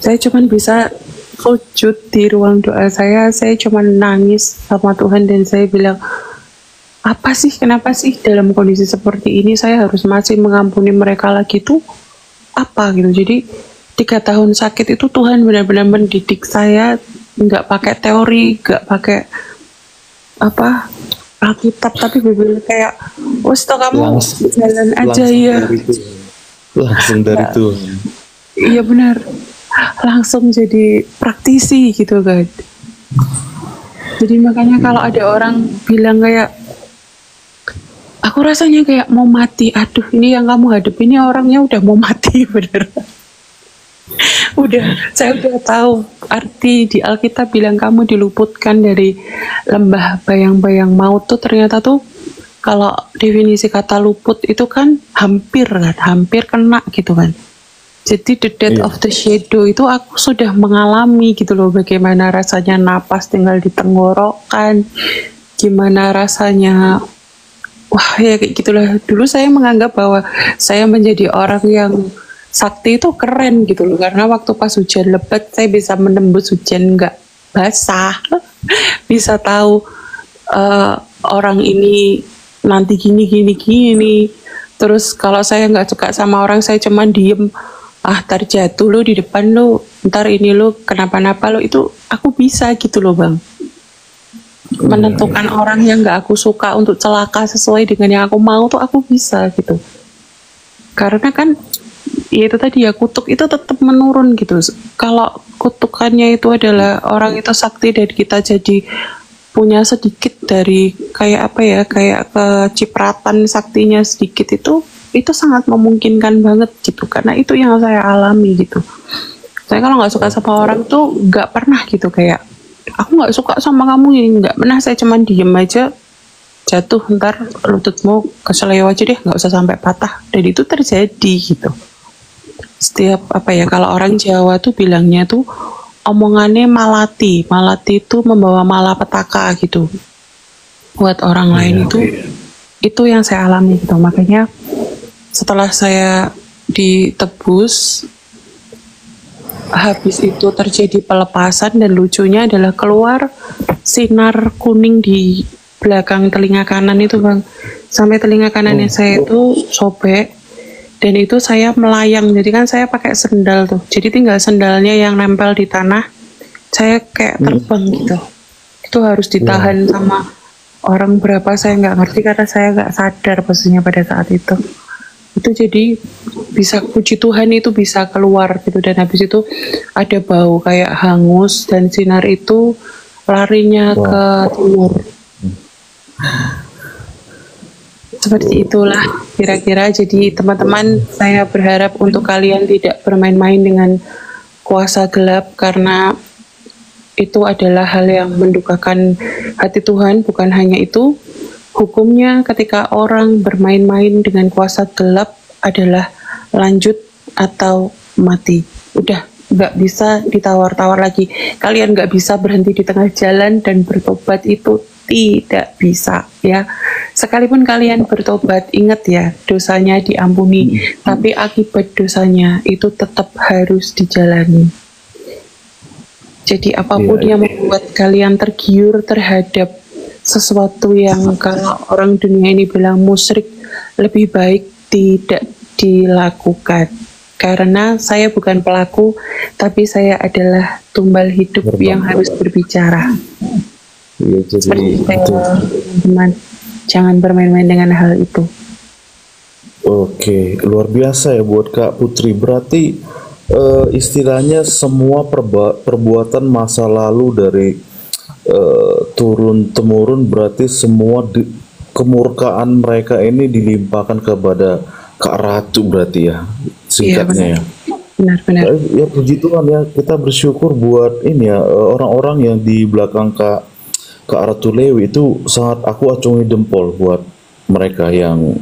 saya cuman bisa sujud di ruang doa saya cuman nangis sama Tuhan, dan saya bilang, apa sih, kenapa sih dalam kondisi seperti ini saya harus masih mengampuni mereka lagi tuh apa gitu. Jadi 3 tahun sakit itu Tuhan benar-benar mendidik saya, nggak pakai teori, nggak pakai apa Alkitab, tapi benar-benar kayak wes toh kamu jalan aja ya. Langsung dari Tuhan. Iya benar, langsung jadi praktisi gitu kan. Jadi makanya kalau ada orang bilang kayak, aku rasanya kayak mau mati, aduh ini yang kamu hadap ini orangnya udah mau mati bener. Saya udah tahu arti di Alkitab bilang kamu diluputkan dari lembah bayang-bayang maut tuh ternyata tuh kalau definisi kata luput itu kan hampir kena gitu kan. Jadi the death Iya. of the shadow itu aku sudah mengalami gitu loh, bagaimana rasanya napas tinggal di tenggorokan, gimana rasanya. Wah ya kayak gitulah. Dulu saya menganggap bahwa saya menjadi orang yang sakti itu keren gitu loh. Karena waktu pas hujan lebat saya bisa menembus hujan nggak basah. Bisa tahu orang ini nanti gini. Terus kalau saya nggak suka sama orang saya cuman diem. Ntar jatuh lo di depan lo. Ntar ini lo kenapa-napa lo. Itu aku bisa gitu loh bang. Menentukan orang yang nggak aku suka untuk celaka sesuai dengan yang aku mau tuh aku bisa gitu. Karena kan ya itu tadi ya, kutuk itu tetap menurun gitu. Kalau kutukannya itu adalah orang itu sakti dan kita jadi punya sedikit dari kayak apa ya, kayak kecipratan saktinya sedikit, itu sangat memungkinkan banget gitu. Karena itu yang saya alami gitu. Saya kalau nggak suka sama orang tuh nggak pernah gitu kayak aku nggak suka sama kamu ini, nggak pernah. Saya cuman diem aja, jatuh ntar lututmu keseleo aja deh, nggak usah sampai patah. Dan itu terjadi gitu. Setiap apa ya, kalau orang Jawa tuh bilangnya tuh omongannya malati itu membawa malapetaka gitu buat orang lain. Itu yang saya alami gitu. Makanya setelah saya ditebus, habis itu terjadi pelepasan dan lucunya adalah keluar sinar kuning di belakang telinga kanan itu bang, sampai telinga kanannya saya itu sobek dan itu saya melayang. Jadi kan saya pakai sendal tuh, jadi tinggal sendalnya yang nempel di tanah, saya kayak terbang gitu. Itu harus ditahan sama orang berapa saya nggak ngerti karena saya nggak sadar posisinya pada saat itu. Itu jadi bisa, puji Tuhan itu bisa keluar gitu. Dan habis itu ada bau kayak hangus dan sinar itu larinya ke timur. Seperti itulah kira-kira. Jadi teman-teman, saya berharap untuk kalian tidak bermain-main dengan kuasa gelap, karena itu adalah hal yang mendukakan hati Tuhan. Bukan hanya itu, hukumnya ketika orang bermain-main dengan kuasa gelap adalah lanjut atau mati. Udah nggak bisa ditawar-tawar lagi. Kalian nggak bisa berhenti di tengah jalan dan bertobat, itu tidak bisa ya. Sekalipun kalian bertobat, ingat ya, dosanya diampuni, tapi akibat dosanya itu tetap harus dijalani. Jadi apapun yang membuat kalian tergiur terhadap sesuatu yang kalau orang dunia ini bilang musyrik, lebih baik tidak dilakukan. Karena saya bukan pelaku, tapi saya adalah tumbal hidup yang harus berbicara. Iya, jadi Seperti teman-teman, jangan bermain-main dengan hal itu. Oke, luar biasa ya buat Kak Putri. Berarti istilahnya semua perbuatan masa lalu dari turun temurun, berarti semua kemurkaan mereka ini dilimpahkan kepada Kak Ratu berarti ya, singkatnya ya. Benar-benar. Ya puji Tuhan ya, kita bersyukur buat ini ya, orang-orang yang di belakang Kak Ratu Lewi itu sangat aku acungi jempol buat mereka yang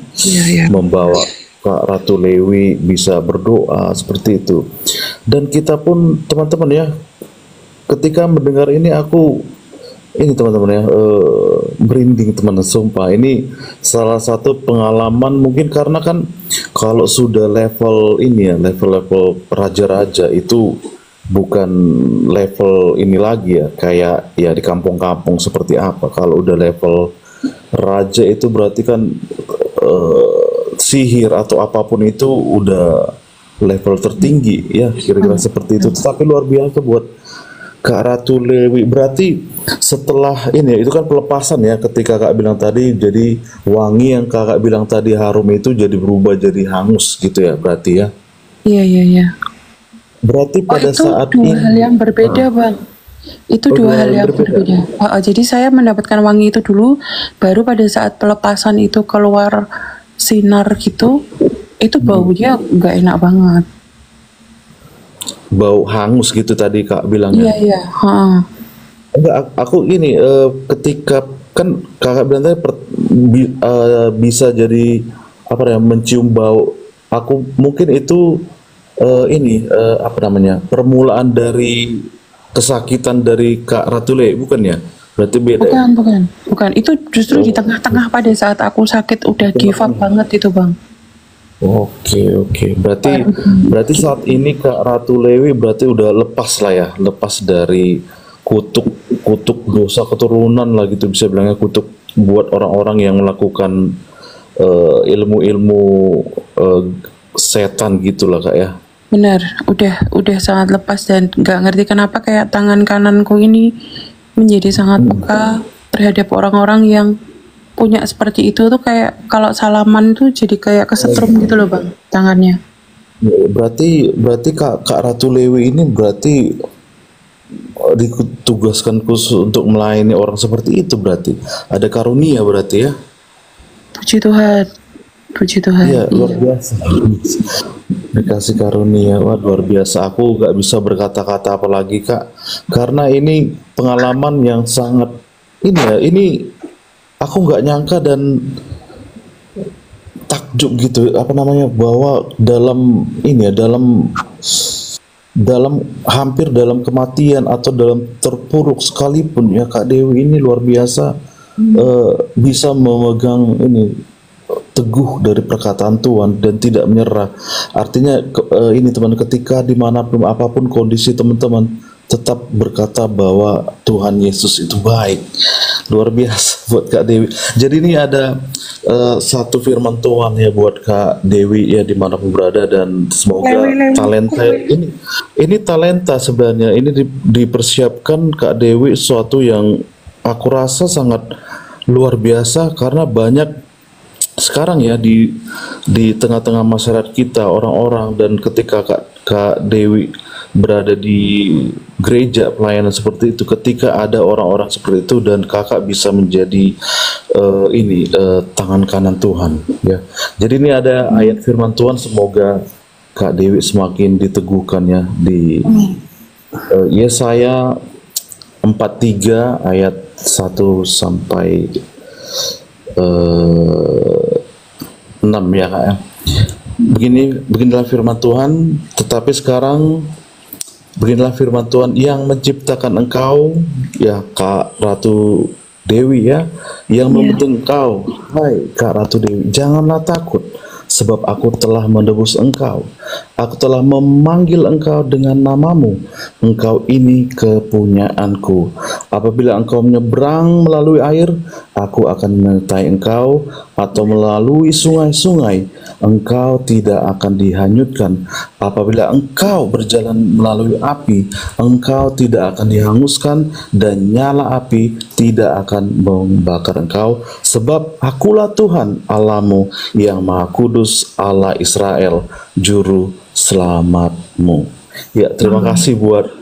membawa Kak Ratu Lewi bisa berdoa seperti itu. Dan kita pun teman-teman ya, ketika mendengar ini ini teman-teman ya, merinding teman-teman, sumpah ini salah satu pengalaman. Mungkin karena kan kalau sudah level ini ya, level raja-raja itu bukan level ini lagi ya, kayak ya di kampung-kampung seperti apa. Kalau udah level raja itu berarti kan sihir atau apapun itu udah level tertinggi ya, kira-kira seperti itu. Tapi luar biasa buat Kak Ratu Lewi. Berarti setelah ini itu kan pelepasan ya, ketika Kak bilang tadi, jadi wangi yang Kakak bilang tadi harum itu jadi berubah jadi hangus gitu ya, berarti ya. Iya. Berarti pada itu saat dua ini hal yang berbeda bang. Itu dua hal yang berbeda. Jadi saya mendapatkan wangi itu dulu, baru pada saat pelepasan itu keluar sinar gitu, itu baunya nggak enak banget. bau hangus gitu tadi Kak Iya, bilangnya. iya. Heeh. Enggak, aku ini ketika kan kakak bilang tadi bisa jadi apa ya, mencium bau. Aku mungkin itu ini apa namanya, permulaan dari kesakitan dari Kak Ratule, bukan ya? Berarti beda ya? Bukan, bukan. Bukan. Itu justru di tengah-tengah pada saat aku sakit udah give up banget itu, Bang. Oke, oke. Berarti saat ini Kak Ratu Lewi berarti udah lepas lah ya, lepas dari kutuk kutuk dosa keturunan lah gitu, bisa bilangnya kutuk buat orang-orang yang melakukan ilmu-ilmu eh, setan gitulah Kak ya. Benar, udah sangat lepas dan nggak ngerti kenapa kayak tangan kananku ini menjadi sangat peka terhadap orang-orang yang punya seperti itu tuh kayak kalau salaman tuh jadi kayak kesetrum gitu loh bang tangannya. Ya, berarti Kak Ratu Lewi ini berarti ditugaskan khusus untuk melayani orang seperti itu, berarti ada karunia berarti ya. Puji Tuhan, puji Tuhan. Iya, luar Iya. biasa. Dikasih karunia, wah luar biasa. Aku nggak bisa berkata-kata apalagi Kak, karena ini pengalaman yang sangat ini ya. Ini aku nggak nyangka dan takjub gitu, apa namanya, bahwa dalam ini ya, dalam hampir dalam kematian atau dalam terpuruk sekalipun ya Kak Dewi ini luar biasa bisa memegang ini teguh dari perkataan Tuhan dan tidak menyerah. Artinya ini teman, ketika dimanapun apapun kondisi teman-teman tetap berkata bahwa Tuhan Yesus itu baik. Luar biasa buat Kak Dewi. Jadi ini ada satu firman Tuhan ya buat Kak Dewi ya dimanapun berada, dan semoga talenta ini talenta sebenarnya ini dipersiapkan Kak Dewi, sesuatu yang aku rasa sangat luar biasa karena banyak sekarang ya di tengah-tengah masyarakat kita orang-orang, dan ketika Kak Dewi berada di gereja pelayanan seperti itu, ketika ada orang-orang seperti itu dan kakak bisa menjadi tangan kanan Tuhan ya. Jadi ini ada ayat firman Tuhan, semoga Kak Dewi semakin diteguhkan ya di Yesaya 43 ayat 1 sampai 6 ya Kak ya. Beginilah firman Tuhan, tetapi sekarang beginilah firman Tuhan yang menciptakan engkau ya Kak Ratu Dewi ya, yang membentuk engkau, hai Kak Ratu Dewi, janganlah takut, sebab aku telah menebus engkau. Aku telah memanggil engkau dengan namamu. Engkau ini kepunyaanku. Apabila engkau menyeberang melalui air, aku akan menyertai engkau, atau melalui sungai-sungai, engkau tidak akan dihanyutkan. Apabila engkau berjalan melalui api, engkau tidak akan dihanguskan, dan nyala api tidak akan membakar engkau, sebab akulah Tuhan Allahmu yang Maha Kudus, Allah Israel, juru selamatmu. Ya, terima kasih buat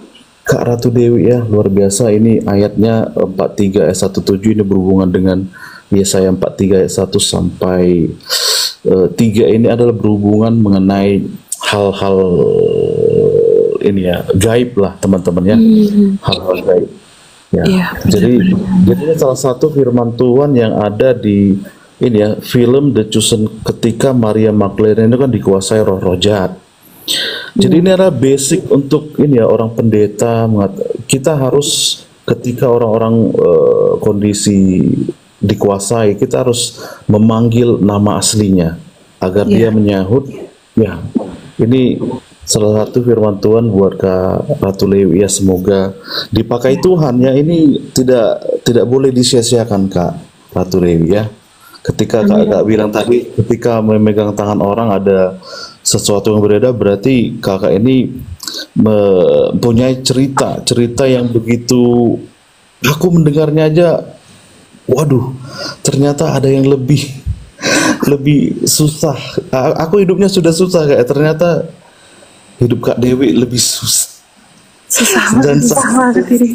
Kak Ratu Dewi ya, luar biasa. Ini ayatnya 43 ayat 17 ini berhubungan dengan Yesaya 43 ayat 1 sampai 3 ini adalah berhubungan mengenai hal-hal ini ya, gaib lah teman-teman ya. Hal-hal gaib. Ya. Iya, Jadi ini salah satu firman Tuhan yang ada di ini ya, film The Chosen, ketika Maria Magdalena itu kan dikuasai roh-roh jahat. Jadi ini adalah basic untuk ini ya, orang pendeta kita harus, ketika orang-orang kondisi dikuasai, kita harus memanggil nama aslinya agar dia menyahut. Ya, ini salah satu firman Tuhan buat Kak Ratu Lewi ya, semoga dipakai Tuhan ya. Ini tidak boleh disia-siakan Kak Ratu Lewi ya. Ketika kakak bilang tadi, ketika memegang tangan orang ada sesuatu yang berbeda, berarti kakak ini mempunyai cerita yang begitu, aku mendengarnya aja, waduh, ternyata ada yang lebih susah. Aku hidupnya sudah susah kayak, ternyata hidup Kak Dewi lebih susah. susah Dan banget diri.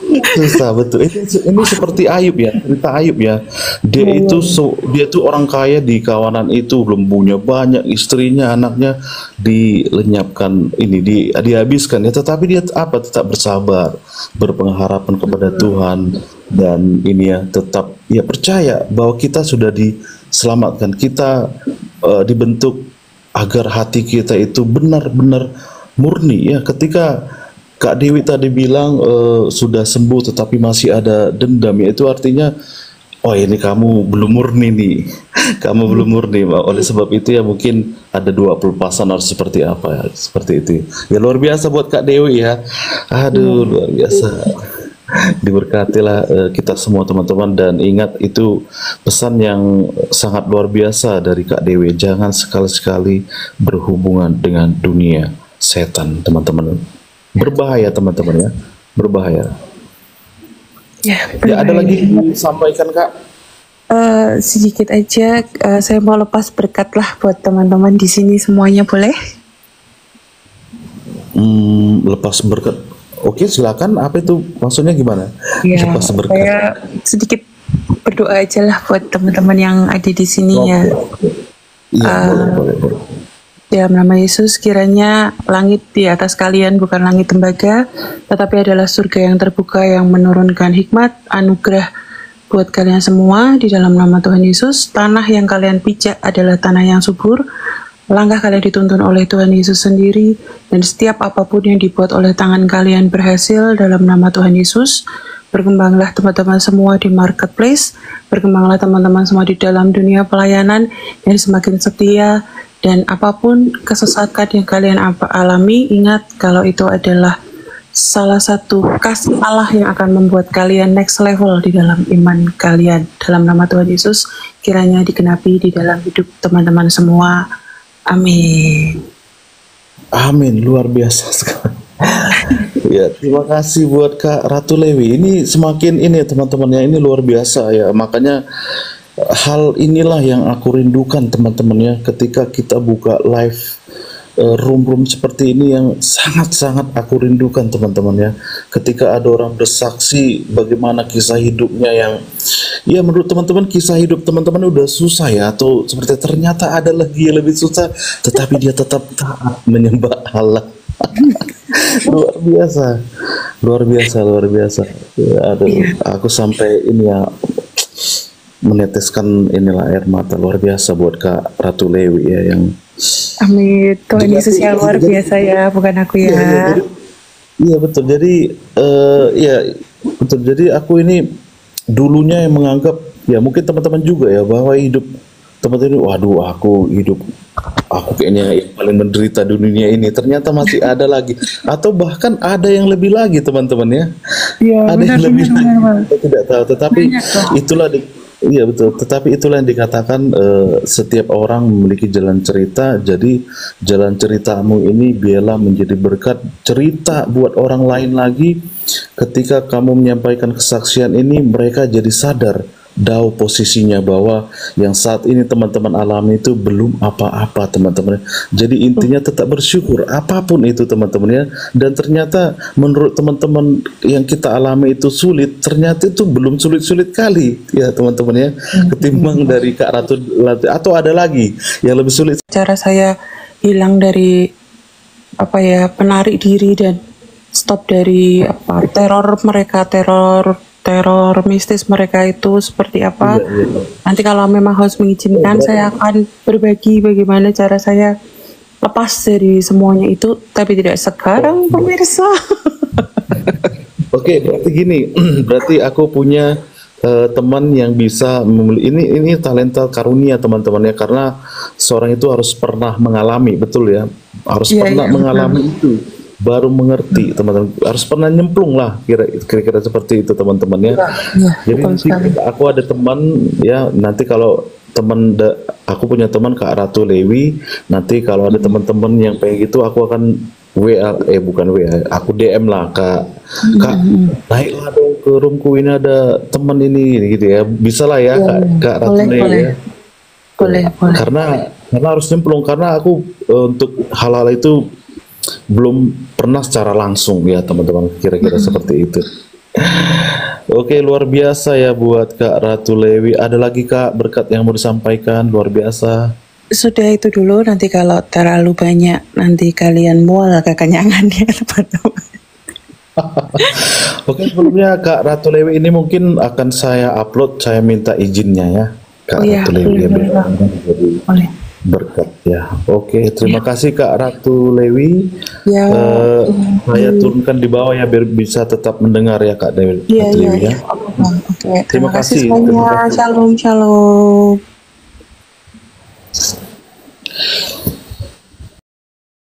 Susah betul. Ini seperti Ayub ya, cerita Ayub ya. Dia tuh orang kaya di kawanan itu, belum punya banyak, istrinya, anaknya dilenyapkan, dihabiskan ya. Tetapi dia apa? Tetap bersabar, berpengharapan kepada Tuhan, dan ini ya tetap ya percaya bahwa kita sudah diselamatkan. Kita dibentuk agar hati kita itu benar-benar murni ya. Ketika Kak Dewi tadi bilang sudah sembuh tetapi masih ada dendam, ya itu artinya oh ini kamu belum murni nih. Kamu belum murni. Oleh sebab itu ya mungkin ada dua pelepasan harus seperti apa ya, seperti itu ya. Luar biasa buat Kak Dewi ya. Aduh, luar biasa. Diberkatilah kita semua teman-teman, dan ingat itu pesan yang sangat luar biasa dari Kak Dewi. Jangan sekali-sekali berhubungan dengan dunia setan, teman-teman. Berbahaya teman-teman ya, berbahaya. Ya, Ya ada lagi yang disampaikan Kak? sedikit aja, saya mau lepas berkat lah buat teman-teman di sini semuanya, boleh? Lepas berkat. Oke, silakan. Apa itu maksudnya gimana? Ya, Lepas berkat. saya sedikit berdoa aja lah buat teman-teman yang ada di sini ya. Iya, boleh. Dalam nama Yesus, kiranya langit di atas kalian bukan langit tembaga, tetapi adalah surga yang terbuka yang menurunkan hikmat, anugerah buat kalian semua di dalam nama Tuhan Yesus. Tanah yang kalian pijak adalah tanah yang subur, langkah kalian dituntun oleh Tuhan Yesus sendiri, dan setiap apapun yang dibuat oleh tangan kalian berhasil dalam nama Tuhan Yesus. Berkembanglah teman-teman semua di marketplace, berkembanglah teman-teman semua di dalam dunia pelayanan yang semakin setia. Dan apapun kesesatan yang kalian alami, ingat kalau itu adalah salah satu kasih Allah yang akan membuat kalian next level di dalam iman kalian. Dalam nama Tuhan Yesus, kiranya digenapi di dalam hidup teman-teman semua. Amin. Amin, luar biasa sekali. Ya, terima kasih buat Kak Ratu Lewi. Ini semakin ini ya teman-teman ya, ini luar biasa ya. Makanya hal inilah yang aku rindukan teman-teman ya, ketika kita buka live room seperti ini, yang sangat-sangat aku rindukan teman-teman ya, ketika ada orang bersaksi bagaimana kisah hidupnya yang ya menurut teman-teman kisah hidup teman-teman udah susah ya, atau seperti ternyata ada lagi yang lebih susah tetapi dia tetap taat menyembah Allah. luar biasa ya, aduh, aku sampai ini ya meneteskan inilah air mata. Luar biasa buat Kak Ratu Lewi ya, yang Amin. Tuhan Yesus yang luar biasa ya, bukan aku ya. Iya betul. Jadi ya betul. Jadi aku ini dulunya yang menganggap ya, mungkin teman-teman juga ya, bahwa hidup teman-teman ini, waduh aku kayaknya yang paling menderita di dunia ini. Ternyata masih ada lagi, atau bahkan ada yang lebih lagi teman-teman ya. Iya, Ada yang lebih lagi. Kita tidak tahu. Tetapi itulah iya betul. Tetapi itulah yang dikatakan setiap orang memiliki jalan cerita. Jadi jalan ceritamu ini biarlah menjadi berkat cerita buat orang lain lagi. Ketika kamu menyampaikan kesaksian ini, mereka jadi sadar tahu posisinya bahwa yang saat ini teman-teman alami itu belum apa-apa teman-teman. Jadi intinya tetap bersyukur apapun itu teman-teman ya. Dan ternyata menurut teman-teman yang kita alami itu sulit, ternyata itu belum sulit-sulit kali ya teman-teman ya, ketimbang dari Kak Ratu. Atau ada lagi yang lebih sulit. Cara saya hilang dari penarik diri dan stop dari teror mereka, teror mistis mereka itu seperti apa. Nanti kalau memang harus mengizinkan, saya akan berbagi bagaimana cara saya lepas dari semuanya itu, tapi tidak sekarang pemirsa. Oke, berarti gini, berarti aku punya teman yang bisa ini talenta karunia teman-teman ya, karena seorang itu harus pernah mengalami, betul ya, harus pernah mengalami itu baru mengerti teman-teman, harus pernah nyemplung lah kira-kira seperti itu teman-teman ya. Jadi nanti aku ada teman ya, nanti kalau aku punya teman Kak Ratu Lewi, nanti kalau ada teman-teman yang pengen gitu, aku akan bukan WA, aku DM lah Kak, naiklah dong ke roomku, ini ada teman ini gitu ya, bisa lah ya Kak Ratu Lewi ya. Boleh. Karena harus nyemplung, karena aku untuk hal-hal itu belum pernah secara langsung ya teman-teman, kira-kira seperti itu. Oke, luar biasa ya buat Kak Ratu Lewi. Ada lagi Kak berkat yang mau disampaikan, luar biasa. Sudah itu dulu, nanti kalau terlalu banyak nanti kalian mual kekenyangan ya teman-teman. Oke, sebelumnya Kak Ratu Lewi ini mungkin akan saya upload, saya minta izinnya ya, Kak Oh iya, Ratu Lewi ya, boleh biar Bang. jadi Boleh. berkat ya. Oke, terima kasih Kak Ratu Lewi. Ya, Eh, saya turunkan di bawah ya biar bisa tetap mendengar ya Kak iya, Ratu iya, Lewi iya. ya. Oke, Bang. Oke, Terima terima kasih kasih, terima semuanya. kasih. Shalom, shalom.